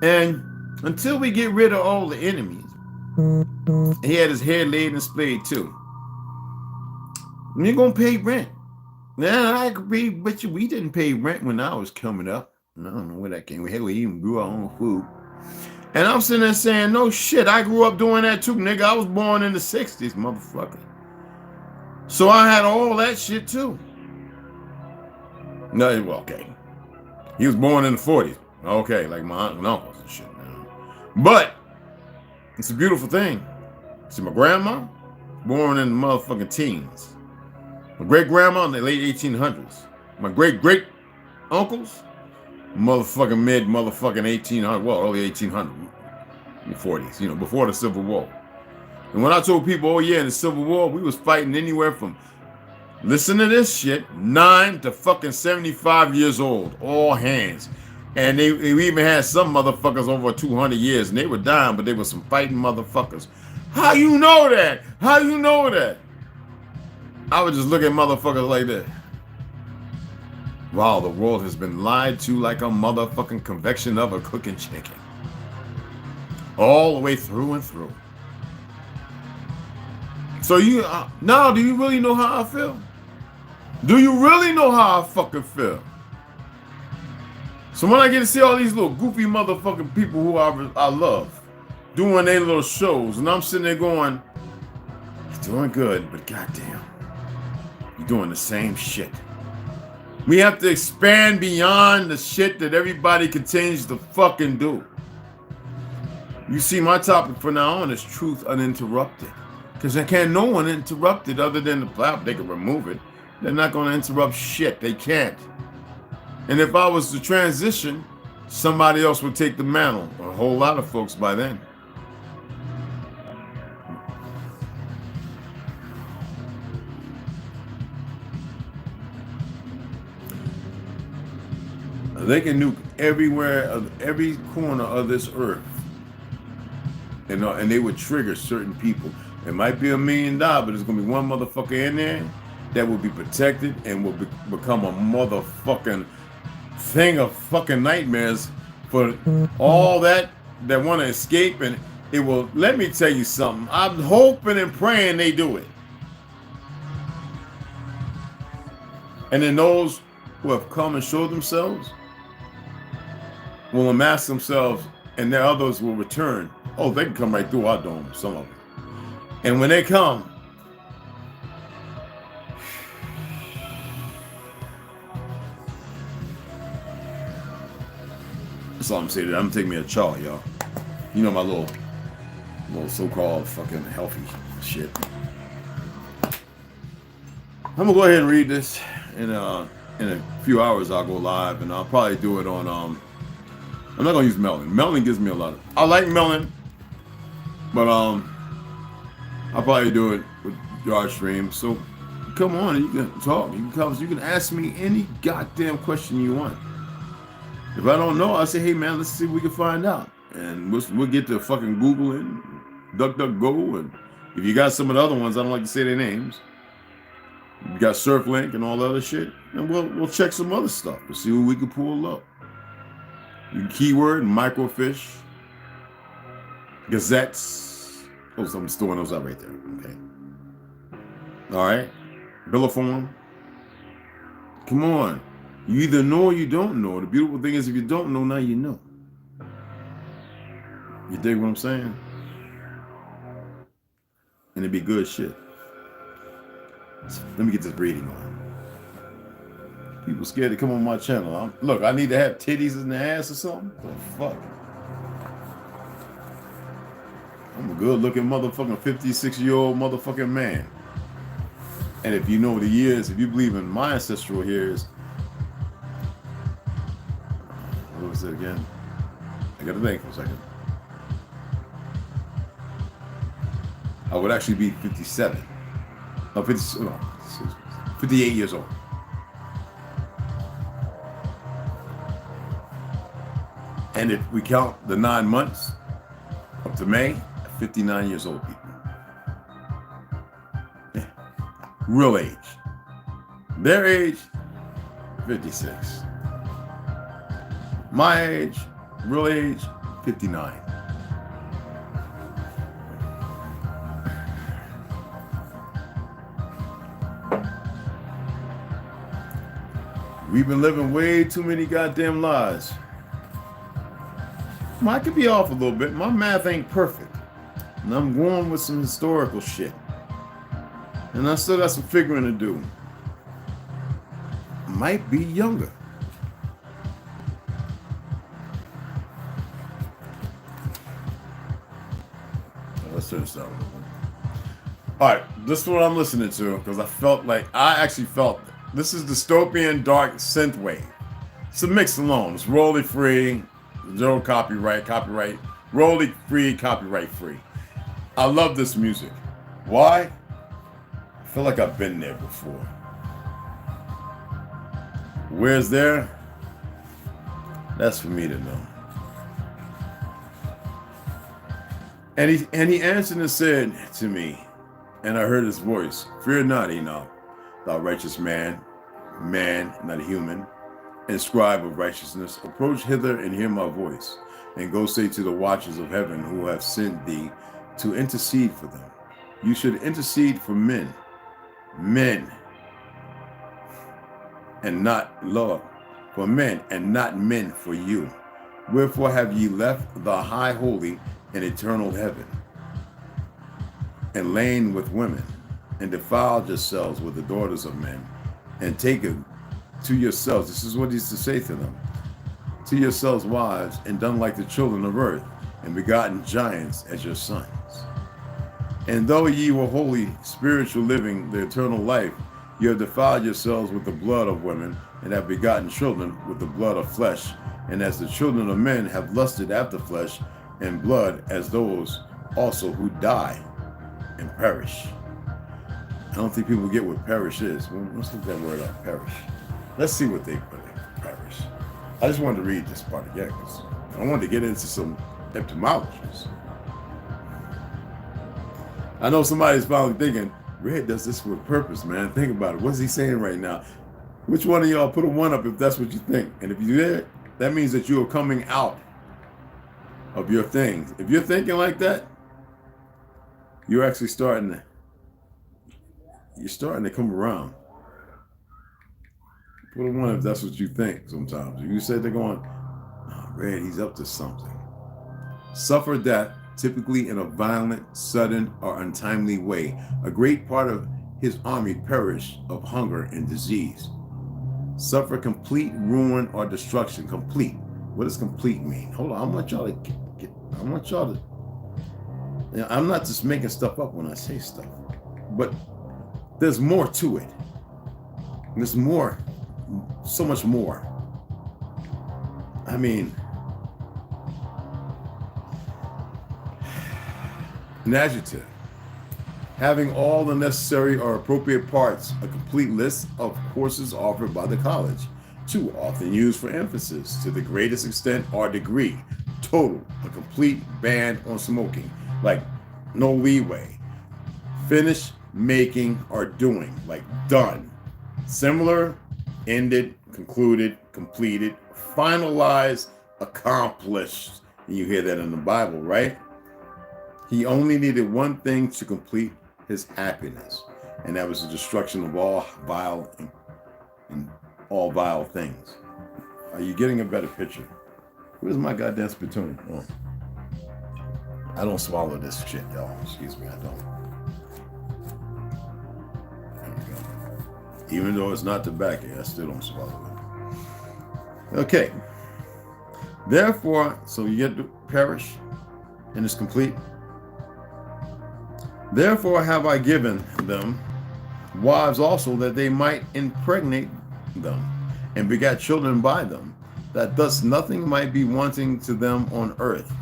And until we get rid of all the enemies, he had his hair laid and splayed too. And you're gonna pay rent. Now I agree with you. We didn't pay rent when I was coming up. I don't know where that came. We even grew our own food. And I'm sitting there saying, no shit, I grew up doing that too, nigga. I was born in the 60s, motherfucker. So I had all that shit too. No, well, okay. He was born in the 40s. Okay, like my aunt and uncles and shit, man. But it's a beautiful thing. See, my grandma, born in the motherfucking teens. My great-grandma in the late 1800s. My great-great-uncles, motherfucking mid-motherfucking 1800, well, early 1800s, 40s, you know, before the Civil War. And when I told people, oh yeah, in the Civil War, we was fighting anywhere from, listen to this shit, 9 to fucking 75 years old, all hands. And we even had some motherfuckers over 200 years, and they were dying, but they were some fighting motherfuckers. How you know that? How you know that? I would just look at motherfuckers like that. Wow, the world has been lied to like a motherfucking convection of a cooking chicken. All the way through and through. So you, now do you really know how I feel? Do you really know how I fucking feel? So when I get to see all these little goofy motherfucking people who I love doing their little shows, and I'm sitting there going, you're doing good, but goddamn, you're doing the same shit. We have to expand beyond the shit that everybody continues to fucking do. You see, my topic for now on is truth uninterrupted. Because there can't no one interrupt it other than the platform. They can remove it. They're not going to interrupt shit. They can't. And if I was to transition, somebody else would take the mantle. A whole lot of folks by then. They can nuke everywhere, every corner of this earth. And they would trigger certain people. It might be $1 million, but there's going to be one motherfucker in there that will be protected and will become a motherfucking thing of fucking nightmares for all that want to escape. And it will, let me tell you something, I'm hoping and praying they do it. And then those who have come and showed themselves will amass themselves, and then others will return. Oh, they can come right through our dome, some of them. And when they come, that's all I'm saying. I'm gonna take me a chaw, y'all. You know my little so-called fucking healthy shit. I'm gonna go ahead and read this. In a few hours, I'll go live, and I'll probably do it on. I'm not gonna use melon. Melon gives me a lot of. I like melon, but I'll probably do it with your stream. So come on, you can talk. You can ask me any goddamn question you want. If I don't know, I'll say, hey man, let's see if we can find out. And we'll get to fucking Googling, DuckDuckGo, and if you got some of the other ones, I don't like to say their names. You got SurfLink and all that other shit, and we'll check some other stuff and see what we can pull up. You can keyword microfish, gazettes. Oh, so I'm storing those out right there. Okay. All right. Bill of form. Come on. You either know or you don't know. The beautiful thing is, if you don't know, now you know. You dig what I'm saying? And it'd be good shit. So let me get this reading on. People scared to come on my channel. Look, I need to have titties in the ass or something? Oh, fuck. I'm a good-looking motherfucking 56-year-old motherfucking man. And if you know the years, if you believe in my ancestral years, what was it again? I gotta think for a second. I would actually be 57. No, 58 years old. And if we count the 9 months up to May, 59 years old people. Yeah. Real age. Their age, 56. My age, real age, 59. We've been living way too many goddamn lies. I could be off a little bit. My math ain't perfect. And I'm going with some historical shit. And I still got some figuring to do. Might be younger. Let's turn this down. All right, this is what I'm listening to because I actually felt this is dystopian dark synthwave. It's a mix alone. It's royalty free, zero copyright, royalty free, copyright free. I love this music. Why? I feel like I've been there before. Where's there? That's for me to know. And he answered and said to me, and I heard his voice, "Fear not, Enoch, thou righteous man, not a human, and scribe of righteousness. Approach hither and hear my voice, and go say to the watchers of heaven who have sent thee to intercede for them. You should intercede for men, and not Lord, for men, and not men for you. Wherefore have ye left the high holy and eternal heaven, and lain with women, and defiled yourselves with the daughters of men, and taken to yourselves," this is what he used to say to them, "to yourselves wives, and done like the children of earth, and begotten giants as your sons. And though ye were holy, spiritual living, the eternal life, you have defiled yourselves with the blood of women, and have begotten children with the blood of flesh, and as the children of men have lusted after flesh and blood, as those also who die and perish." I don't think people get what perish is. Well, let's look that word up, perish. Let's see what they put in perish. I just wanted to read this part again because I wanted to get into some etymologies. I know somebody's probably thinking, Red does this with purpose, man. Think about it. What's he saying right now? Which one of y'all put a 1 up if that's what you think? And if you did, that means that you are coming out of your things. If you're thinking like that, you're actually starting to come around. Put a 1 if that's what you think sometimes. You say they're going, "Oh, Red, he's up to something." Suffer death, typically in a violent, sudden, or untimely way. A great part of his army perished of hunger and disease. Suffer complete ruin or destruction. Complete. What does complete mean? Hold on, I want y'all to I'm not just making stuff up when I say stuff, but there's more to it. There's more, so much more. I mean, an adjective, having all the necessary or appropriate parts, a complete list of courses offered by the college. 2, often used for emphasis, to the greatest extent or degree. Total, a complete ban on smoking, like no leeway. Finish, making, or doing, like done. Similar, ended, concluded, completed, finalized, accomplished. And you hear that in the Bible, right? He only needed one thing to complete his happiness, and that was the destruction of all vile and all vile things. Are you getting a better picture? Where's my goddamn spittoon? Oh. I don't swallow this shit, y'all. Excuse me, I don't. There we go. Even though it's not tobacco, I still don't swallow it. Okay. Therefore, so you get to perish, and it's complete. Therefore have I given them wives also, that they might impregnate them, and begat children by them, that thus nothing might be wanting to them on earth.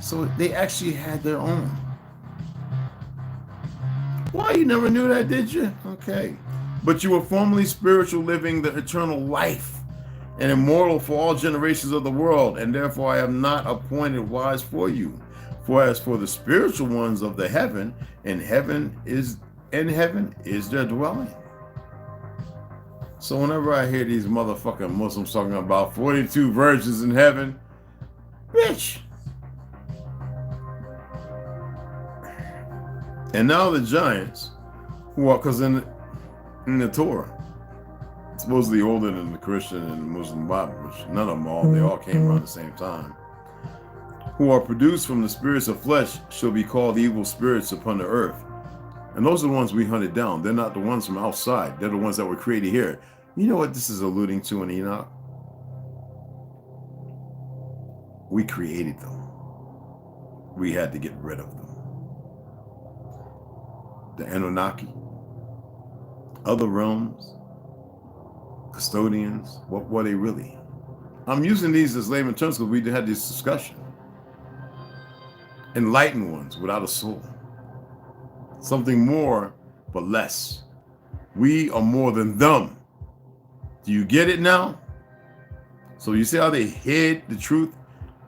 So they actually had their own. Why, you never knew that, did you? Okay. But you were formerly spiritual, living the eternal life and immortal for all generations of the world, and therefore I have not appointed wise for you. For as for the spiritual ones of the heaven, heaven is their dwelling. So whenever I hear these motherfucking Muslims talking about 42 virgins in heaven, bitch. And now the giants, who are, because in the Torah, it's supposedly older than the Christian and the Muslim Bible, which none of them all, they all came around the same time, who are produced from the spirits of flesh shall be called evil spirits upon the earth. And those are the ones we hunted down. They're not the ones from outside. They're the ones that were created here. You know what this is alluding to in Enoch? We created them. We had to get rid of them. The Anunnaki, other realms, custodians, what were they really? I'm using these as layman terms because we had this discussion. Enlightened ones without a soul. Something more, but less. We are more than them. Do you get it now? So you see how they hid the truth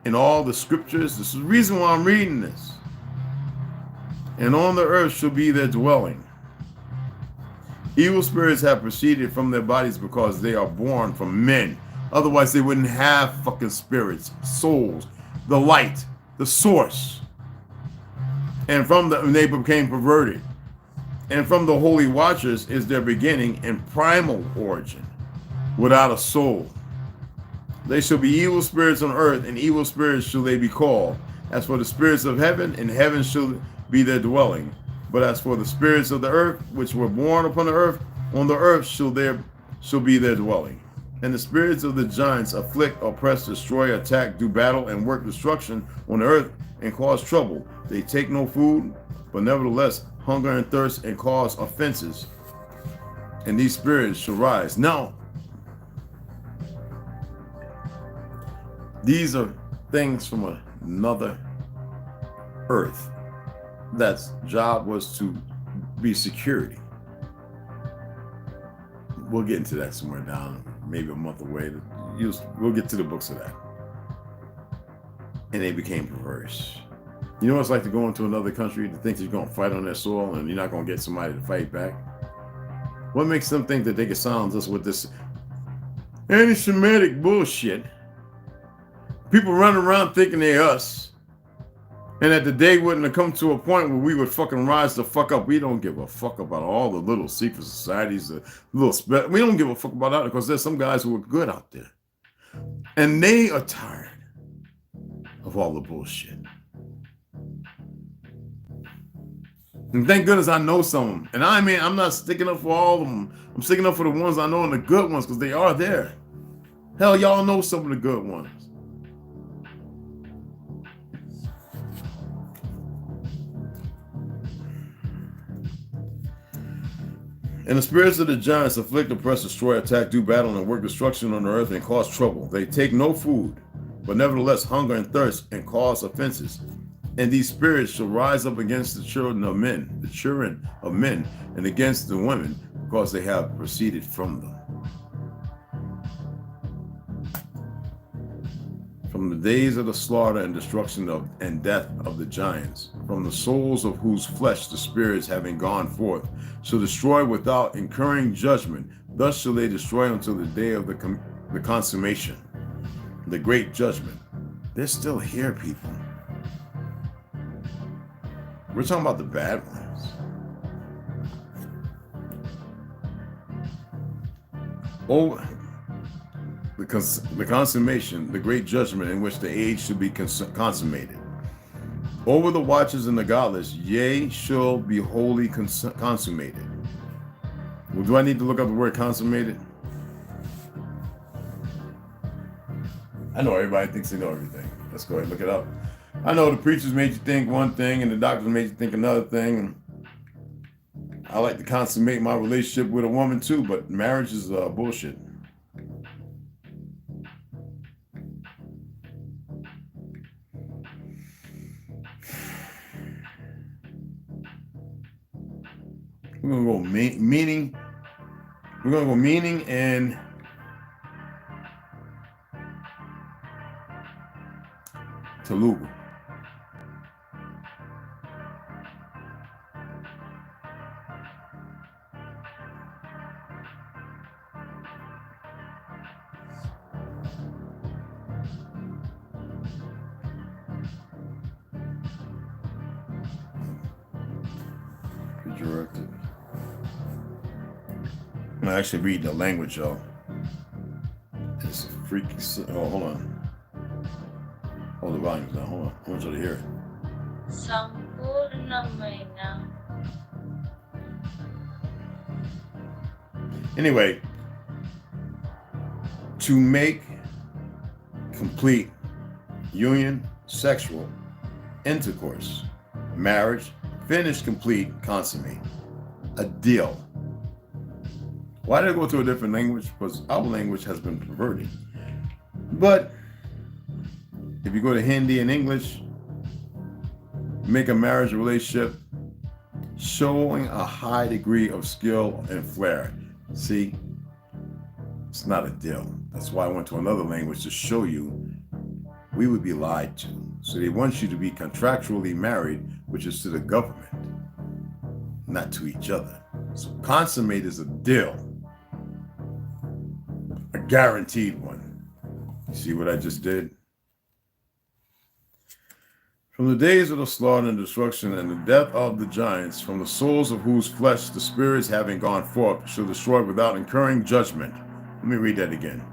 in all the scriptures? This is the reason why I'm reading this. And on the earth shall be their dwelling. Evil spirits have proceeded from their bodies because they are born from men. Otherwise they wouldn't have fucking spirits, souls, the light, the source. And from them they became perverted. And from the holy watchers is their beginning and primal origin, without a soul. They shall be evil spirits on earth, and evil spirits shall they be called. As for the spirits of heaven, in heaven shall be their dwelling. But as for the spirits of the earth, which were born upon the earth, on the earth shall be their dwelling. And the spirits of the giants afflict, oppress, destroy, attack, do battle, and work destruction on the earth, and cause trouble. They take no food, but nevertheless hunger and thirst, and cause offenses. And these spirits shall rise. Now, these are things from another earth that's job was to be security. We'll get into that somewhere down, maybe a month away. We'll get to the books of that. And they became perverse. You know what it's like to go into another country to think that you're going to fight on their soil and you're not going to get somebody to fight back? What makes them think that they can silence us with this anti-Semitic bullshit? People running around thinking they're us. And that the day wouldn't have come to a point where we would fucking rise the fuck up. We don't give a fuck about all the little secret societies, the little we don't give a fuck about that because there's some guys who are good out there. And they are tired of all the bullshit. And thank goodness I know some of them. And I mean, I'm not sticking up for all of them. I'm sticking up for the ones I know and the good ones because they are there. Hell, y'all know some of the good ones. And the spirits of the giants afflict, oppress, destroy, attack, do battle, and work destruction on the earth and cause trouble. They take no food, but nevertheless hunger and thirst and cause offenses. And these spirits shall rise up against the children of men, and against the women, because they have proceeded from them. From the days of the slaughter and destruction and death of the giants, from the souls of whose flesh the spirits having gone forth, shall destroy without incurring judgment. Thus shall they destroy until the day of the consummation, the great judgment. They're still here, people. We're talking about the bad ones. Oh, the consummation, the great judgment in which the age should be consummated. Over the watchers and the godless, yea, shall be wholly consummated. Well, do I need to look up the word consummated? I know everybody thinks they know everything. Let's go ahead and look it up. I know the preachers made you think one thing and the doctors made you think another thing. And I like to consummate my relationship with a woman too, but marriage is bullshit. We're gonna go meaning. We're gonna go meaning and Telugu. Pejorative. I'm actually reading the language, y'all. It's freaky. Oh, hold on. Hold the volume down. Hold on. I want you to hear it. Sampurnamaina. Anyway, to make complete union, sexual intercourse, marriage, finish, complete, consummate. A deal. Why did I go to a different language? Because our language has been perverted. But if you go to Hindi and English, make a marriage relationship showing a high degree of skill and flair. See, it's not a deal. That's why I went to another language to show you we would be lied to. So they want you to be contractually married, which is to the government, not to each other. So consummate is a deal, a guaranteed one. You see what I just did? From the days of the slaughter and destruction and the death of the giants, from the souls of whose flesh the spirits having gone forth shall destroy without incurring judgment. Let me read that again.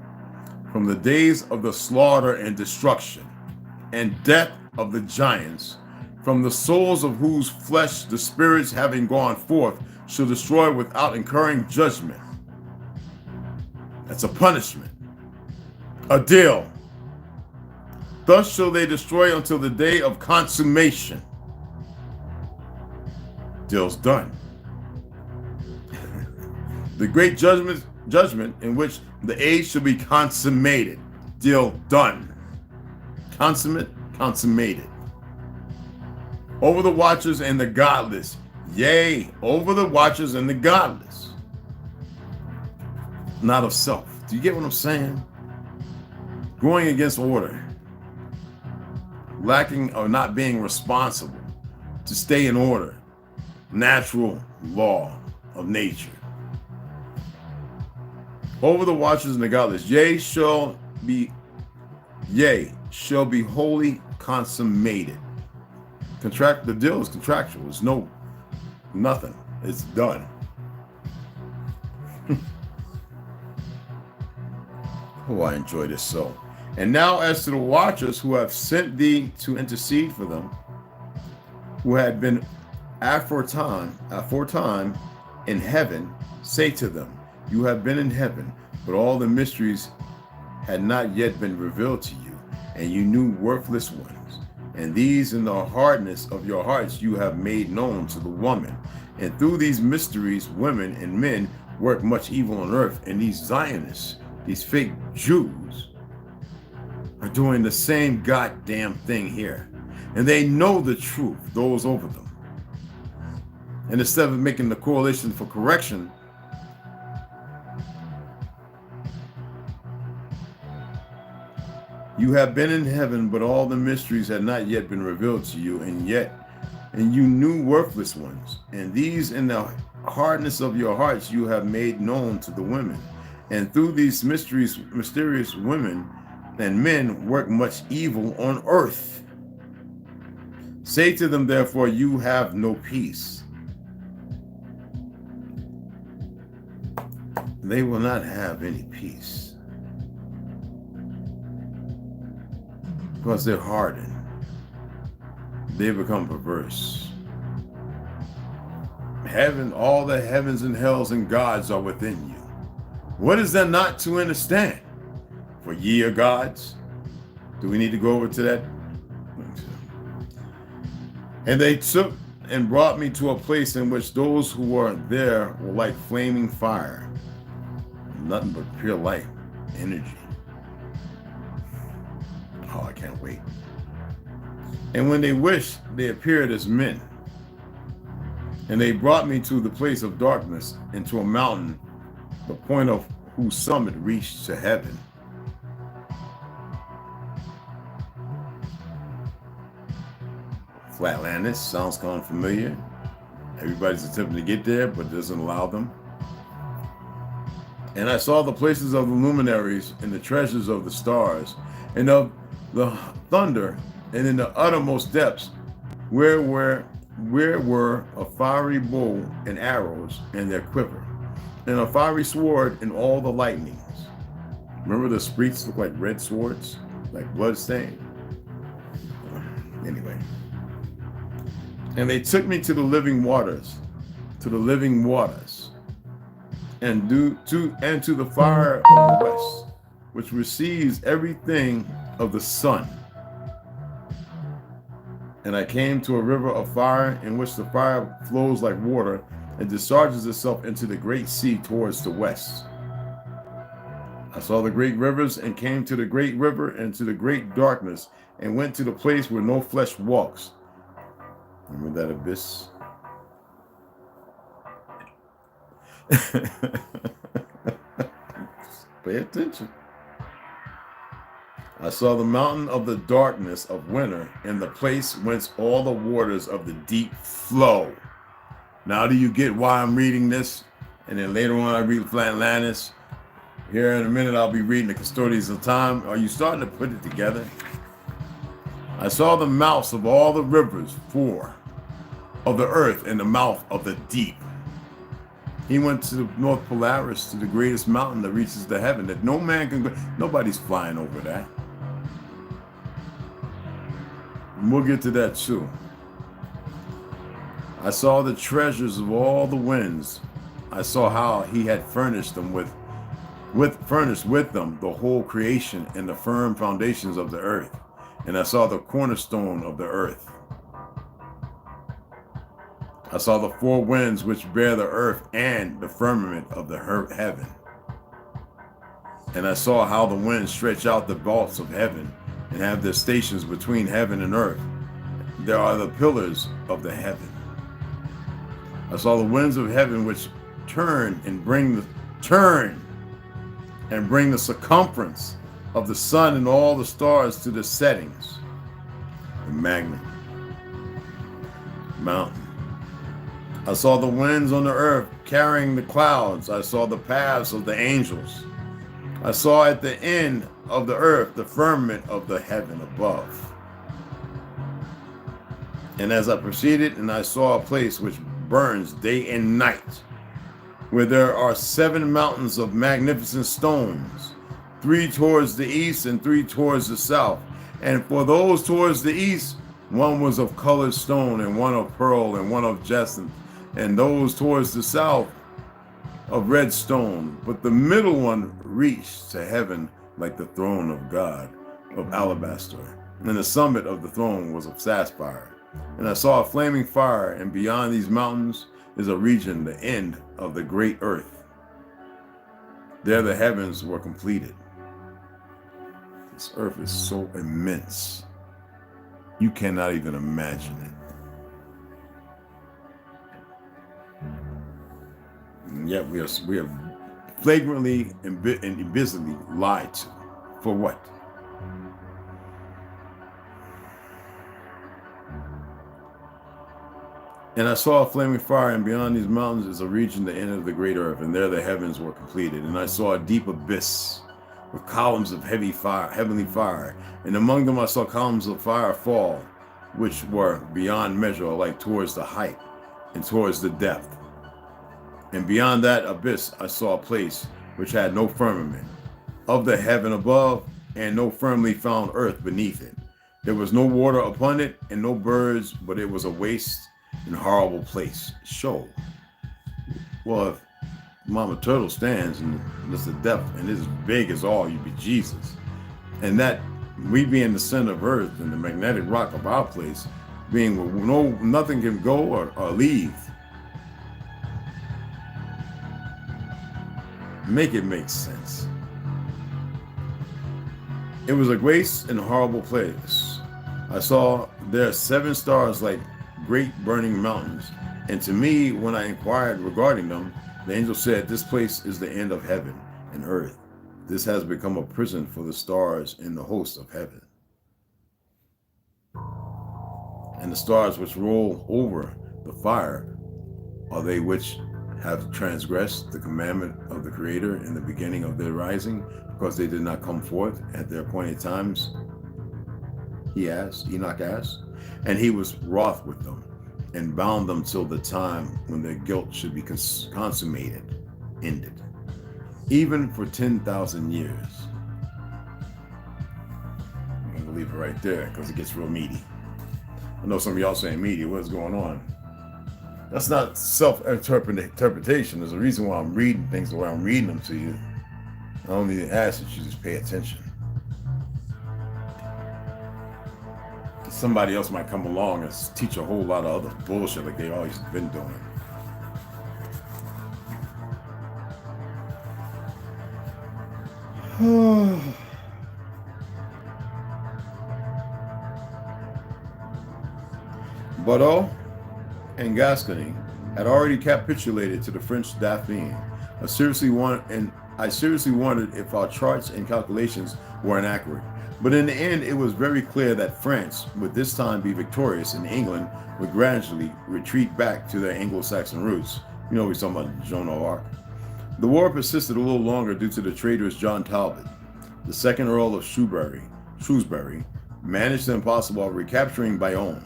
From the days of the slaughter and destruction and death of the giants, from the souls of whose flesh the spirits having gone forth shall destroy without incurring judgment. That's a punishment, a deal. Thus shall they destroy until the day of consummation. Deal's done. The great judgment in which the age shall be consummated. Deal done. Consummate, consummated. Over the watchers and the godless. Yea, over the watchers and the godless. Not of self. Do you get what I'm saying? Going against order. Lacking or not being responsible to stay in order. Natural law of nature. Over the watchers and the godless. Yea, shall be wholly consummated. The deal is contractual. It's nothing. It's done. Oh, I enjoy this so. And now as to the watchers who have sent thee to intercede for them, who had been aforetime in heaven, say to them, you have been in heaven, but all the mysteries had not yet been revealed to you, and you knew worthless ones. And these in the hardness of your hearts you have made known to the woman. And through these mysteries, women and men work much evil on earth, and these Zionists, these fake Jews, are doing the same goddamn thing here. And they know the truth, those over them. And instead of making the coalition for correction, you have been in heaven, but all the mysteries had not yet been revealed to you, and you knew worthless ones. And these in the hardness of your hearts you have made known to the women. And through these mysterious women and men work much evil on earth. Say to them, therefore, you have no peace. They will not have any peace. Because they're hardened. They become perverse. Heaven, all the heavens and hells and gods are within you. What is there not to understand? For ye are gods. Do we need to go over to that? And they took and brought me to a place in which those who were there were like flaming fire. Nothing but pure light, energy. Oh, I can't wait. And when they wished, they appeared as men. And they brought me to the place of darkness, into a mountain, the point of whose summit reached to heaven. Flatlandness sounds kind of familiar. Everybody's attempting to get there, but it doesn't allow them. And I saw the places of the luminaries and the treasures of the stars and of the thunder, and in the uttermost depths, where were a fiery bow and arrows and their quiver, and a fiery sword and all the lightnings. Remember the spreets look like red swords, like bloodstained? Anyway. And they took me to the living waters, and to the fire of the west, which receives everything of the sun. And I came to a river of fire, in which the fire flows like water and discharges itself into the great sea towards the west. I saw the great rivers, and came to the great river and to the great darkness, and went to the place where no flesh walks. Remember that abyss? Pay attention. I saw the mountain of the darkness of winter, and the place whence all the waters of the deep flow. Now do you get why I'm reading this? And then later on I read Flatlandness. Here in a minute I'll be reading the Custodians of Time. Are you starting to put it together? I saw the mouths of all the rivers, of the earth, and the mouth of the deep. He went to the North Polaris, to the greatest mountain that reaches to heaven, that no man can go. Nobody's flying over that. And we'll get to that too. I saw the treasures of all the winds. I saw how he had furnished them furnished with them the whole creation and the firm foundations of the earth. And I saw the cornerstone of the earth. I saw the four winds which bear the earth and the firmament of the heaven. And I saw how the winds stretch out the vaults of heaven and have their stations between heaven and earth. There are the pillars of the heaven. I saw the winds of heaven which turn and bring the circumference of the sun and all the stars to the settings. The magnet mountain. I saw the winds on the earth carrying the clouds. I saw the paths of the angels. I saw at the end of the earth the firmament of the heaven above. And as I proceeded, and I saw a place which burns day and night, where there are 7 mountains of magnificent stones, 3 towards the east and 3 towards the south. And for those towards the east, one was of colored stone, and one of pearl, and one of jacinth, and those towards the south of red stone. But the middle one reached to heaven like the throne of God of alabaster, and the summit of the throne was of sapphire. And I saw a flaming fire, and beyond these mountains is a region, the end of the great earth. There the heavens were completed. This earth is so immense, you cannot even imagine it. And yet we are flagrantly and visibly lied to. For what? And I saw a flaming fire, and beyond these mountains is a region, the end of the great earth, and there the heavens were completed. And I saw a deep abyss with columns of heavenly fire, and among them I saw columns of fire fall, which were beyond measure, like towards the height and towards the depth. And beyond that abyss I saw a place which had no firmament of the heaven above, and no firmly found earth beneath it. There was no water upon it, and no birds, but it was a waste and horrible place. Show. Well, if Mama Turtle stands and it's the depth and it's as big as all, you be Jesus. And that we being the center of earth and the magnetic rock of our place, being where nothing can go or leave. Make it make sense. It was a waste and horrible place. I saw there 7 stars like great burning mountains, And to me, when I inquired regarding them, the angel said, "This place is the end of heaven and earth. This has become a prison for the stars in the host of heaven. And the stars which roll over the fire are they which have transgressed the commandment of the Creator in the beginning of their rising, because they did not come forth at their appointed times?" Enoch asked. And he was wroth with them, and bound them till the time when their guilt should be ended, even for 10,000 years. I'm going to leave it right there, because it gets real meaty. I know some of y'all saying, "Meaty, what's going on?" That's not self-interpretation. There's a reason why I'm reading things the way I'm reading them to you. I only ask that you just pay attention. Somebody else might come along and teach a whole lot of other bullshit like they always been doing. Bordeaux and Gascony had already capitulated to the French Dauphin. I seriously wondered if our charts and calculations were inaccurate. But in the end, it was very clear that France would this time be victorious, and England would gradually retreat back to their Anglo-Saxon roots. You know, we're talking about Joan of Arc. The war persisted a little longer due to the traitorous John Talbot. The second Earl of Shrewsbury managed the impossible of recapturing Bayonne.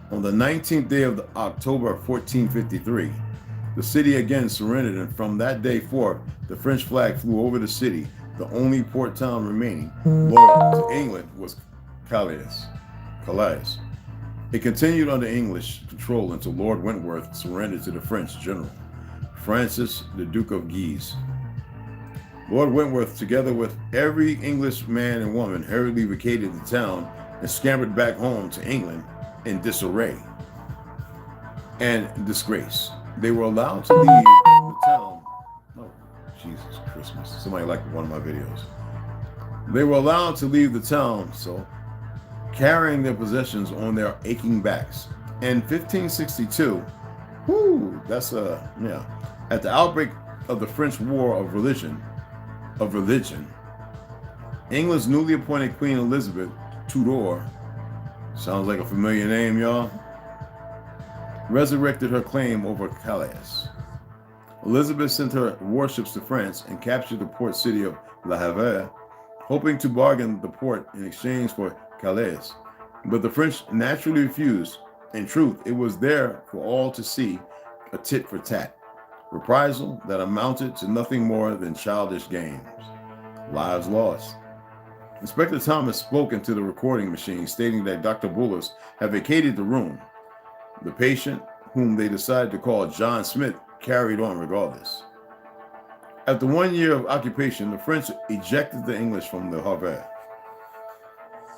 On the 19th day of October 1453, the city again surrendered, and from that day forth, the French flag flew over the city. The only port town remaining loyal to England was Calais. It continued under English control until Lord Wentworth surrendered to the French general, Francis, the Duke of Guise. Lord Wentworth, together with every English man and woman, hurriedly vacated the town and scampered back home to England in disarray and disgrace. They were allowed to leave the town. Oh, Jesus Christmas. Somebody liked one of my videos. They were allowed to leave the town, so carrying their possessions on their aching backs. In 1562, at the outbreak of the French War of Religion, England's newly appointed Queen Elizabeth Tudor, sounds like a familiar name, y'all, resurrected her claim over Calais. Elizabeth sent her warships to France and captured the port city of Le Havre, hoping to bargain the port in exchange for Calais. But the French naturally refused. In truth, it was there for all to see, a tit for tat reprisal that amounted to nothing more than childish games. Lives lost. Inspector Thomas spoke into the recording machine, stating that Dr. Bullis had vacated the room. The patient, whom they decided to call John Smith, carried on regardless. After 1 year of occupation, the French ejected the English from the Havre.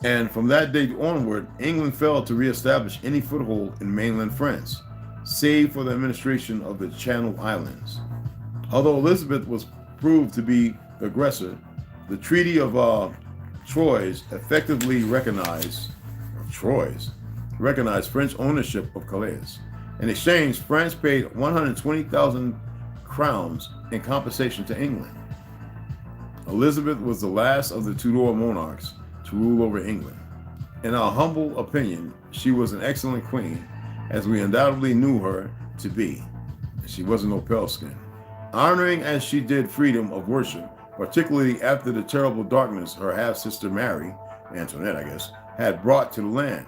And from that day onward, England failed to reestablish any foothold in mainland France, save for the administration of the Channel Islands. Although Elizabeth was proved to be the aggressor, the Treaty of Troyes effectively recognized French ownership of Calais. In exchange, France paid 120,000 crowns in compensation to England. Elizabeth was the last of the Tudor monarchs to rule over England. In our humble opinion, she was an excellent queen, as we undoubtedly knew her to be. She wasn't no pale skin. Honoring as she did freedom of worship, particularly after the terrible darkness her half-sister Mary, Antoinette I guess, had brought to the land.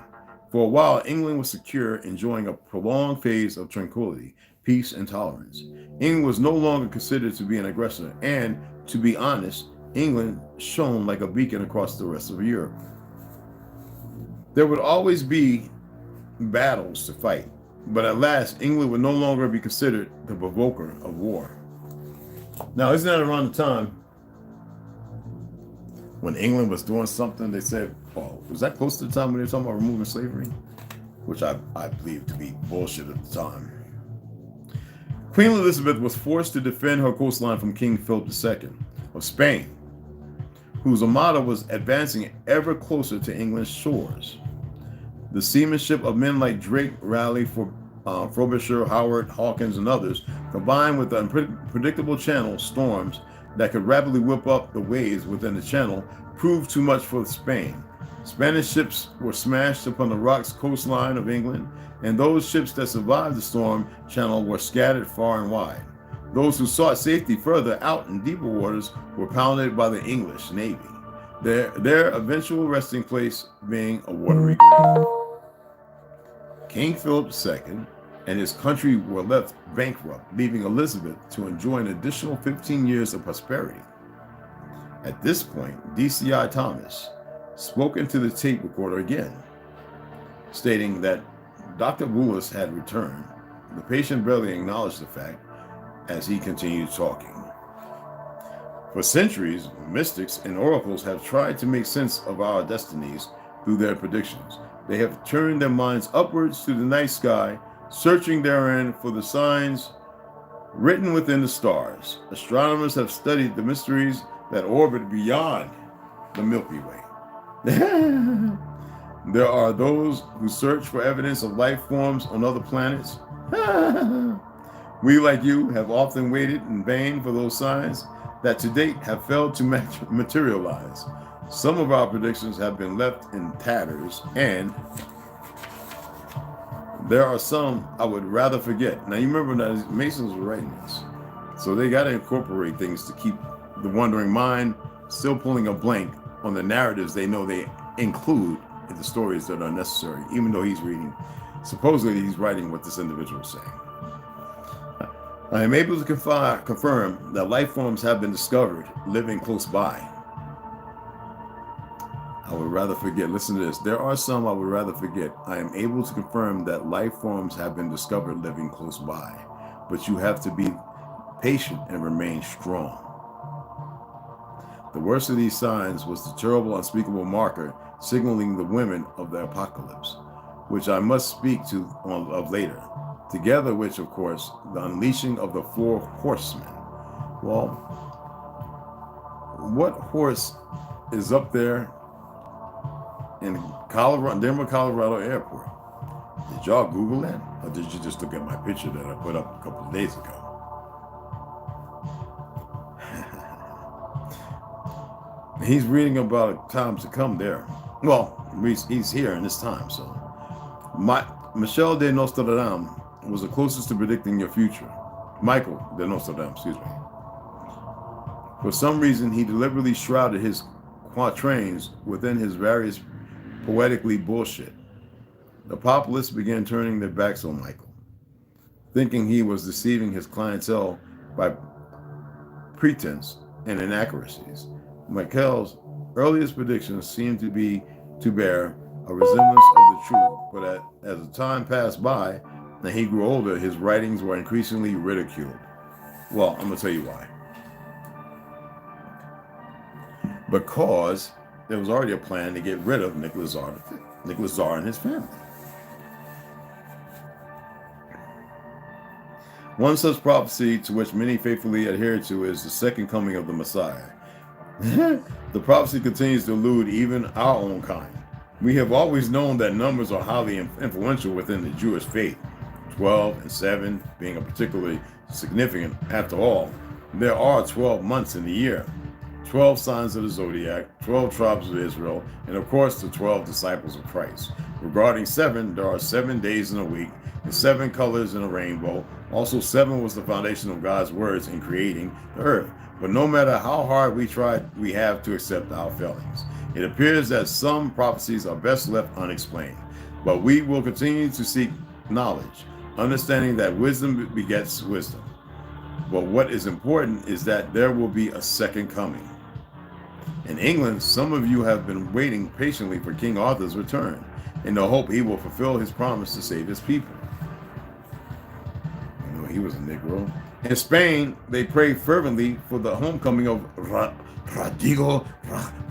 For a while, England was secure, enjoying a prolonged phase of tranquility, peace, and tolerance. England was no longer considered to be an aggressor, and, to be honest, England shone like a beacon across the rest of Europe. There would always be battles to fight, but at last, England would no longer be considered the provoker of war. Now, isn't that around the time when England was doing something? They said, oh, was that close to the time when they were talking about removing slavery? Which I believe to be bullshit at the time. Queen Elizabeth was forced to defend her coastline from King Philip II of Spain, whose armada was advancing ever closer to England's shores. The seamanship of men like Drake, Raleigh, Frobisher, Howard, Hawkins, and others, combined with the unpredictable channel storms that could rapidly whip up the waves within the channel, proved too much for Spain. Spanish ships were smashed upon the rocks coastline of England, and those ships that survived the storm channel were scattered far and wide. Those who sought safety further out in deeper waters were pounded by the English Navy, their eventual resting place being a watery grave. King Philip II and his country were left bankrupt, leaving Elizabeth to enjoy an additional 15 years of prosperity. At this point, DCI Thomas spoke into the tape recorder again, stating that Dr. Willis had returned. The patient barely acknowledged the fact as he continued talking. For centuries, mystics and oracles have tried to make sense of our destinies through their predictions. They have turned their minds upwards to the night sky, searching therein for the signs written within the stars. Astronomers have studied the mysteries that orbit beyond the Milky Way. There are those who search for evidence of life forms on other planets. We, like you, have often waited in vain for those signs that to date have failed to materialize. Some of our predictions have been left in tatters, and there are some I would rather forget. Now, you remember that Masons were writing this, so they got to incorporate things to keep the wandering mind still pulling a blank on the narratives they know they include in the stories that are necessary, even though he's reading, supposedly he's writing what this individual is saying. I am able to confirm that life forms have been discovered living close by. I would rather forget. Listen to this. There are some I would rather forget. I am able to confirm that life forms have been discovered living close by, but you have to be patient and remain strong. The worst of these signs was the terrible unspeakable marker signaling the women of the apocalypse, which I must speak of later, together which, of course, the unleashing of the 4 horsemen. Well, what horse is up there in Denver, Colorado airport? Did y'all Google that? Or did you just look at my picture that I put up a couple of days ago? He's reading about times to come there. Well, he's here in this time, so. Michel de Nostradamus was the closest to predicting your future. Michael de Nostradamus, excuse me. For some reason, he deliberately shrouded his quatrains within his various poetically bullshit. The populists began turning their backs on Michael, thinking he was deceiving his clientele by pretense and inaccuracies. Michael's earliest predictions seemed to bear a resemblance of the truth, but as the time passed by and he grew older, his writings were increasingly ridiculed. Well, I'm going to tell you why. Because there was already a plan to get rid of Nicholas Tsar and his family. One such prophecy to which many faithfully adhere to is the second coming of the Messiah. The prophecy continues to elude even our own kind. We have always known that numbers are highly influential within the Jewish faith, 12 and 7 being a particularly significant. After all, there are 12 months in the year, 12 signs of the zodiac, 12 tribes of Israel, and of course the 12 disciples of Christ. Regarding 7, there are 7 days in a week and 7 colors in a rainbow. Also, 7 was the foundation of God's words in creating the earth. But no matter how hard we try, we have to accept our failings. It appears that some prophecies are best left unexplained, but we will continue to seek knowledge, understanding that wisdom begets wisdom. But what is important is that there will be a second coming. In England, some of you have been waiting patiently for King Arthur's return in the hope he will fulfill his promise to save his people. You know, he was a Negro. In Spain, they pray fervently for the homecoming of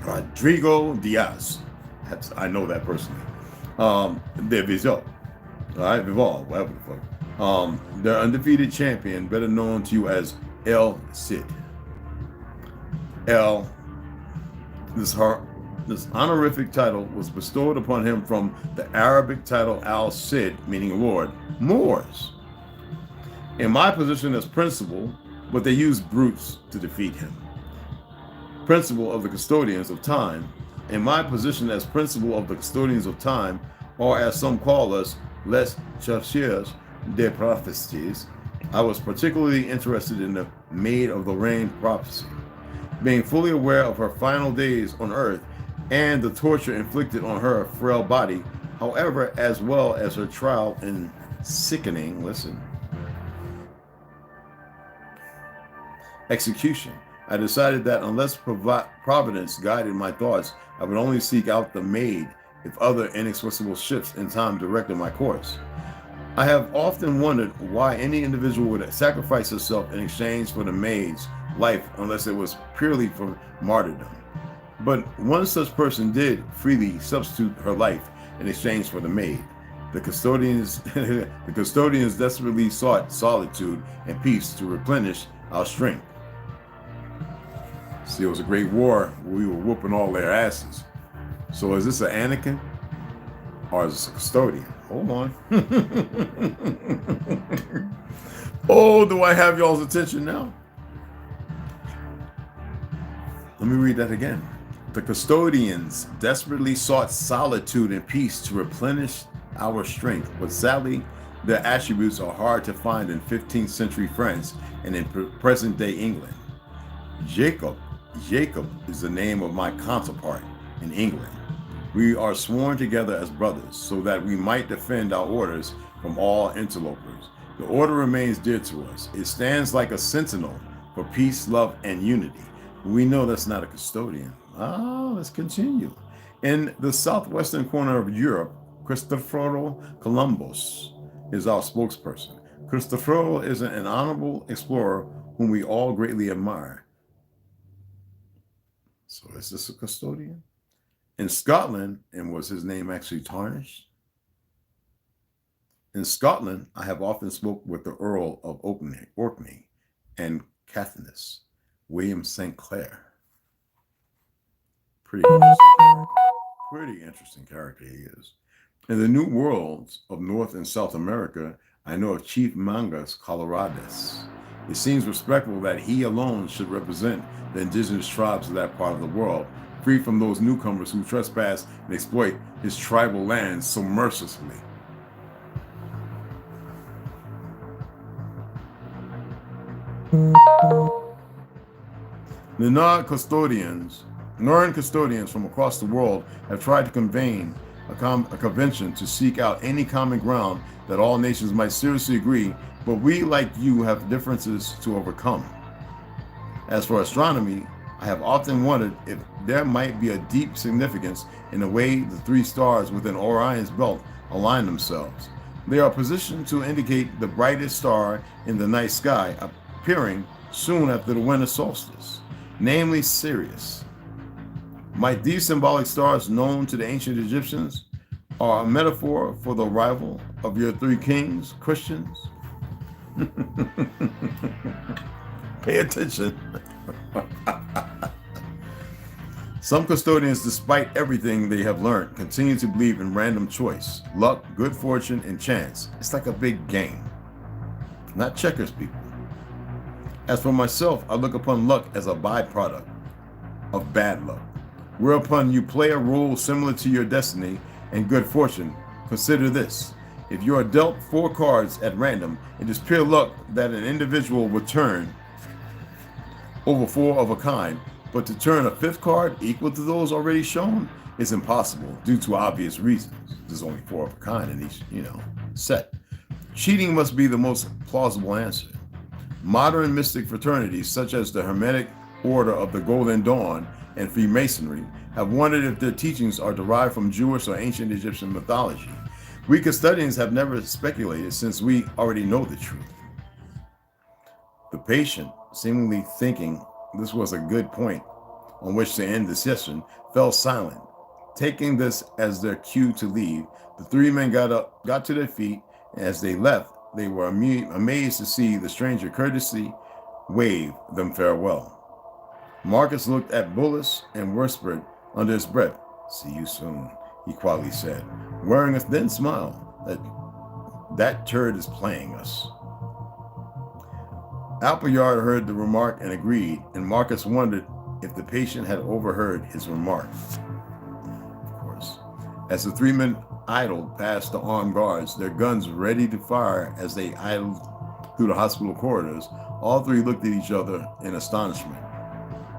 Rodrigo Diaz. I know that personally. De Vizel. All right, Vival, whatever the fuck. Their undefeated champion, better known to you as El Cid. El, this This honorific title was bestowed upon him from the Arabic title al-Sid, meaning Lord, Moors. In my position as principal, but they used brutes to defeat him. Principal of the custodians of time. In my position as principal of the custodians of time, or as some call us, les chercheurs des prophéties, I was particularly interested in the Maid of the Rain prophecy. Being fully aware of her final days on earth and the torture inflicted on her frail body, however, as well as her trial and sickening, execution, I decided that unless Providence guided my thoughts, I would only seek out the maid if other inexplicable shifts in time directed my course. I have often wondered why any individual would sacrifice herself in exchange for the maid's life unless it was purely for martyrdom. But one such person did freely substitute her life in exchange for the maid. The custodians desperately sought solitude and peace to replenish our strength. See, it was a great war where we were whooping all their asses. So is this an Anakin or is this a custodian? Hold on. Oh, do I have y'all's attention now? Let me read that again. The custodians desperately sought solitude and peace to replenish our strength, but sadly, their attributes are hard to find in 15th century France and in present-day England. Jacob is the name of my counterpart in England. We are sworn together as brothers so that we might defend our orders from all interlopers. The order remains dear to us. It stands like a sentinel for peace, love, and unity. We know that's not a custodian. Let's continue. In the southwestern corner of Europe, Cristoforo Columbus is our spokesperson. Cristoforo is an honorable explorer whom we all greatly admire. So is this a custodian? In Scotland, and was his name actually tarnished? In Scotland, I have often spoke with the Earl of Orkney and Caithness, William St. Clair. Pretty interesting character he is. In the new worlds of North and South America, I know of Chief Mangas Coloradas. It seems respectable that he alone should represent the indigenous tribes of that part of the world, free from those newcomers who trespass and exploit his tribal lands so mercilessly. The Northern custodians from across the world have tried to convene a convention to seek out any common ground that all nations might seriously agree, but we, like you, have differences to overcome. As for astronomy, I have often wondered if there might be a deep significance in the way the three stars within Orion's belt align themselves. They are positioned to indicate the brightest star in the night sky appearing soon after the winter solstice, namely Sirius. Might these symbolic stars known to the ancient Egyptians are a metaphor for the arrival of your three kings, Christians? Pay attention. Some custodians, despite everything they have learned, continue to believe in random choice, luck, good fortune, and chance. It's like a big game. Not checkers, people. As for myself, I look upon luck as a byproduct of bad luck, whereupon you play a role similar to your destiny and good fortune. Consider this. If you are dealt 4 cards at random, it is pure luck that an individual will turn over 4 of a kind, but to turn a 5th card equal to those already shown is impossible due to obvious reasons. There's only 4 of a kind in each, set. Cheating must be the most plausible answer. Modern mystic fraternities such as the Hermetic Order of the Golden Dawn and Freemasonry have wondered if their teachings are derived from Jewish or ancient Egyptian mythology. We custodians have never speculated since we already know the truth. The patient, seemingly thinking this was a good point on which to end the session, fell silent. Taking this as their cue to leave, the 3 men got to their feet, and as they left, they were amazed to see the stranger courteously wave them farewell. Marcus looked at Bullis and whispered under his breath. "See you soon," he quietly said, wearing a thin smile. That turd is playing us." Appleyard heard the remark and agreed, and Marcus wondered if the patient had overheard his remark. Of course, as the three men idled past the armed guards, their guns ready to fire as they idled through the hospital corridors, all three looked at each other in astonishment.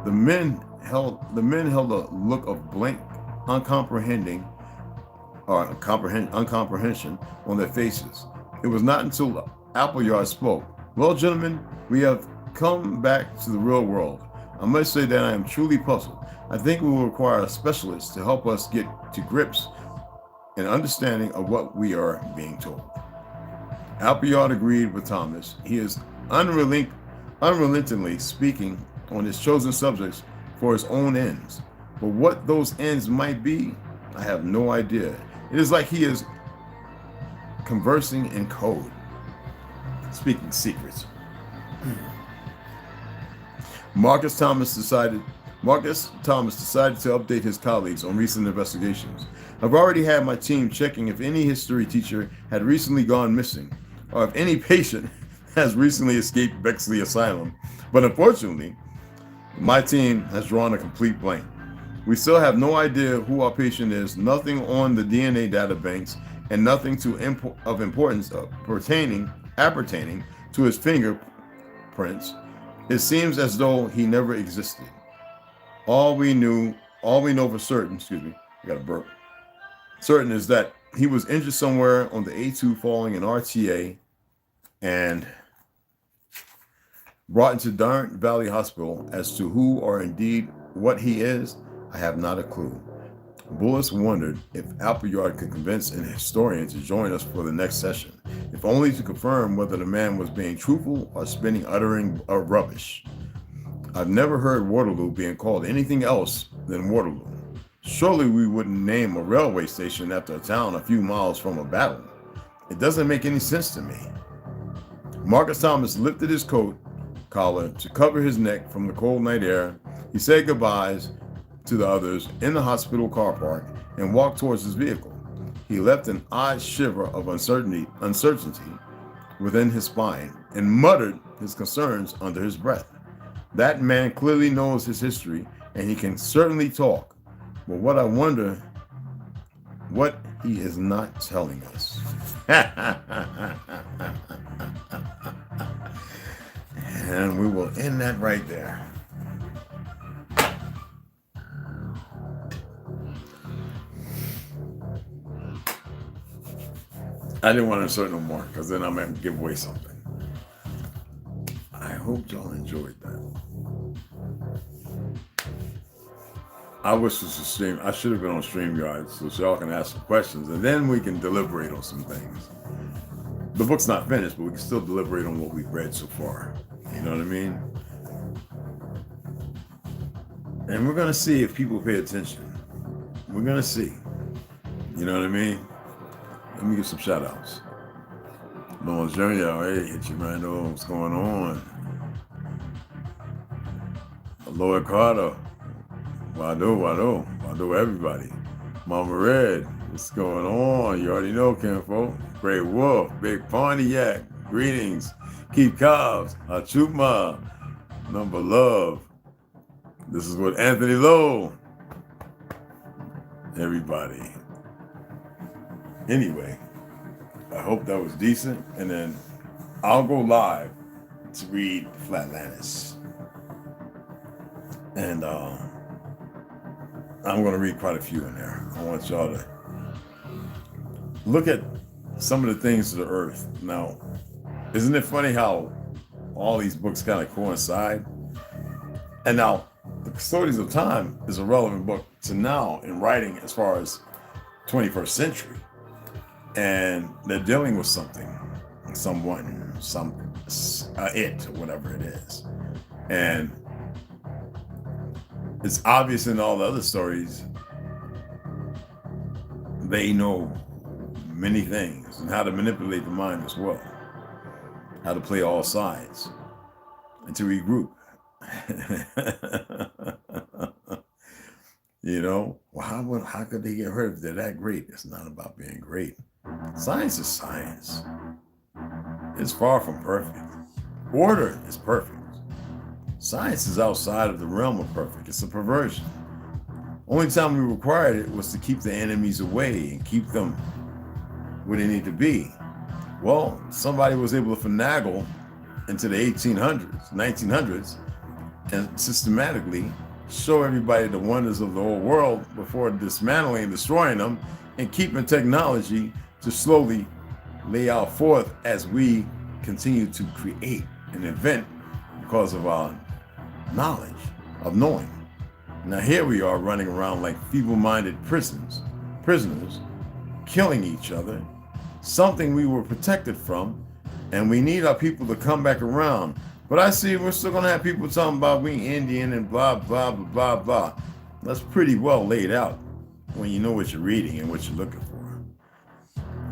The men held a look of blank, uncomprehension on their faces. It was not until Appleyard spoke. "Well, gentlemen, we have come back to the real world. I must say that I am truly puzzled. I think we will require a specialist to help us get to grips and understanding of what we are being told." Appleyard agreed with Thomas. He is unrelentingly speaking on his chosen subjects for his own ends. But what those ends might be, I have no idea. It is like he is conversing in code, speaking secrets. Marcus Thomas decided to update his colleagues on recent investigations. "I've already had my team checking if any history teacher had recently gone missing, or if any patient has recently escaped Bexley Asylum. But unfortunately, my team has drawn a complete blank. We still have no idea who our patient is, nothing on the DNA databanks, and nothing of importance appertaining to his fingerprints. It seems as though he never existed. All we know for certain, certain is that he was injured somewhere on the A2 following an RTA and brought into Darn Valley Hospital. As to who or indeed what he is, I have not a clue." Bullis wondered if Appleyard could convince an historian to join us for the next session, if only to confirm whether the man was being truthful or uttering rubbish. "I've never heard Waterloo being called anything else than Waterloo. Surely we wouldn't name a railway station after a town a few miles from a battle. It doesn't make any sense to me." Marcus Thomas lifted his coat collar to cover his neck from the cold night air. He said goodbyes to the others in the hospital car park and walked towards his vehicle. He left an odd shiver of uncertainty within his spine and muttered his concerns under his breath. That man clearly knows his history, and he can certainly talk. But what I wonder, what he is not telling us. And we will end that right there. I didn't want to insert no more because then I might give away something. I hope y'all enjoyed that. I wish this was stream. I should have been on StreamYard so y'all can ask some questions and then we can deliberate on some things. The book's not finished, but we can still deliberate on what we've read so far. You know what I mean? And we're gonna see if people pay attention. We're gonna see. You know what I mean? Let me give some shout outs. Lawrence Jr., hey, hit you, man. Oh, what's going on? Lloyd Carter. Wado, everybody. Mama Red, what's going on? You already know, Kinfolk. Great Wolf, Big Pontiac, greetings. Keep Cobbs, Achuma, Number Love. This is what Anthony Lowe. Everybody. Anyway, I hope that was decent. And then I'll go live to read Flatlanders. And I'm going to read quite a few in there. I want y'all to look at some of the things of the earth. Now, isn't it funny how all these books kind of coincide? And now, The Custodians of Time is a relevant book to now in writing as far as 21st century. And they're dealing with something, someone, it, or whatever it is. And it's obvious in all the other stories, they know many things and how to manipulate the mind as well, how to play all sides and to regroup. You know, well, how could they get hurt if they're that great? It's not about being great. Science is science. It's far from perfect. Order is perfect. Science is outside of the realm of perfect. It's a perversion. Only time we required it was to keep the enemies away and keep them where they need to be. Well, somebody was able to finagle into the 1800s, 1900s, and systematically show everybody the wonders of the whole world before dismantling and destroying them and keeping technology to slowly lay out forth as we continue to create and invent because of our knowledge of knowing. Now here we are running around like feeble-minded prisoners, killing each other, something we were protected from, and we need our people to come back around. But I see we're still gonna have people talking about we Indian and blah, blah, blah, blah, blah. That's pretty well laid out when you know what you're reading and what you're looking for.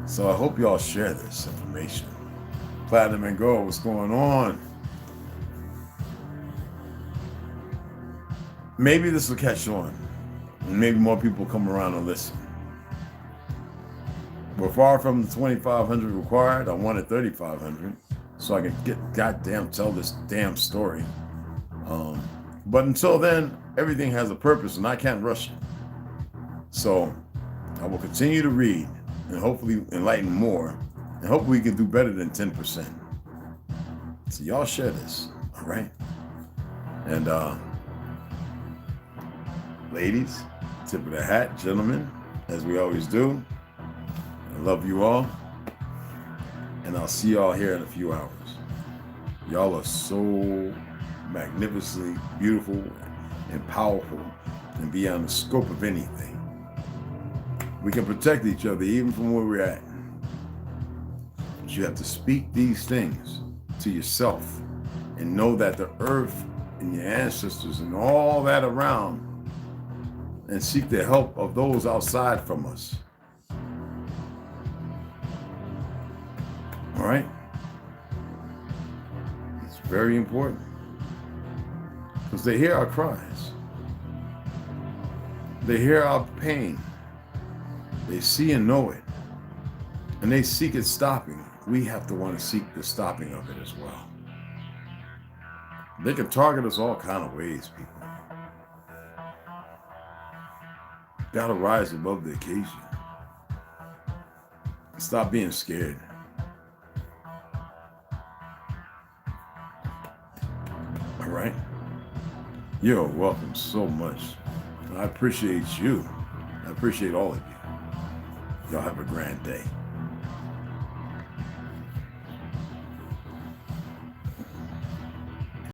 So I hope y'all share this information. Platinum and Gold, what's going on? Maybe this will catch on. And maybe more people come around and listen. We're far from the 2,500 required. I wanted 3,500 so I can tell this damn story. But until then, everything has a purpose and I can't rush it. So I will continue to read and hopefully enlighten more. And hopefully we can do better than 10%. So y'all share this, all right? And ladies, tip of the hat, gentlemen, as we always do. I love you all. And I'll see y'all here in a few hours. Y'all are so magnificently beautiful and powerful and beyond the scope of anything. We can protect each other even from where we're at. But you have to speak these things to yourself and know that the earth and your ancestors and all that around, and seek the help of those outside from us. All right? It's very important because they hear our cries. They hear our pain. They see and know it. And they seek its stopping. We have to want to seek the stopping of it as well. They can target us all kind of ways, people. Gotta rise above the occasion. Stop being scared. All right? You're welcome so much. I appreciate you. I appreciate all of you. Y'all have a grand day.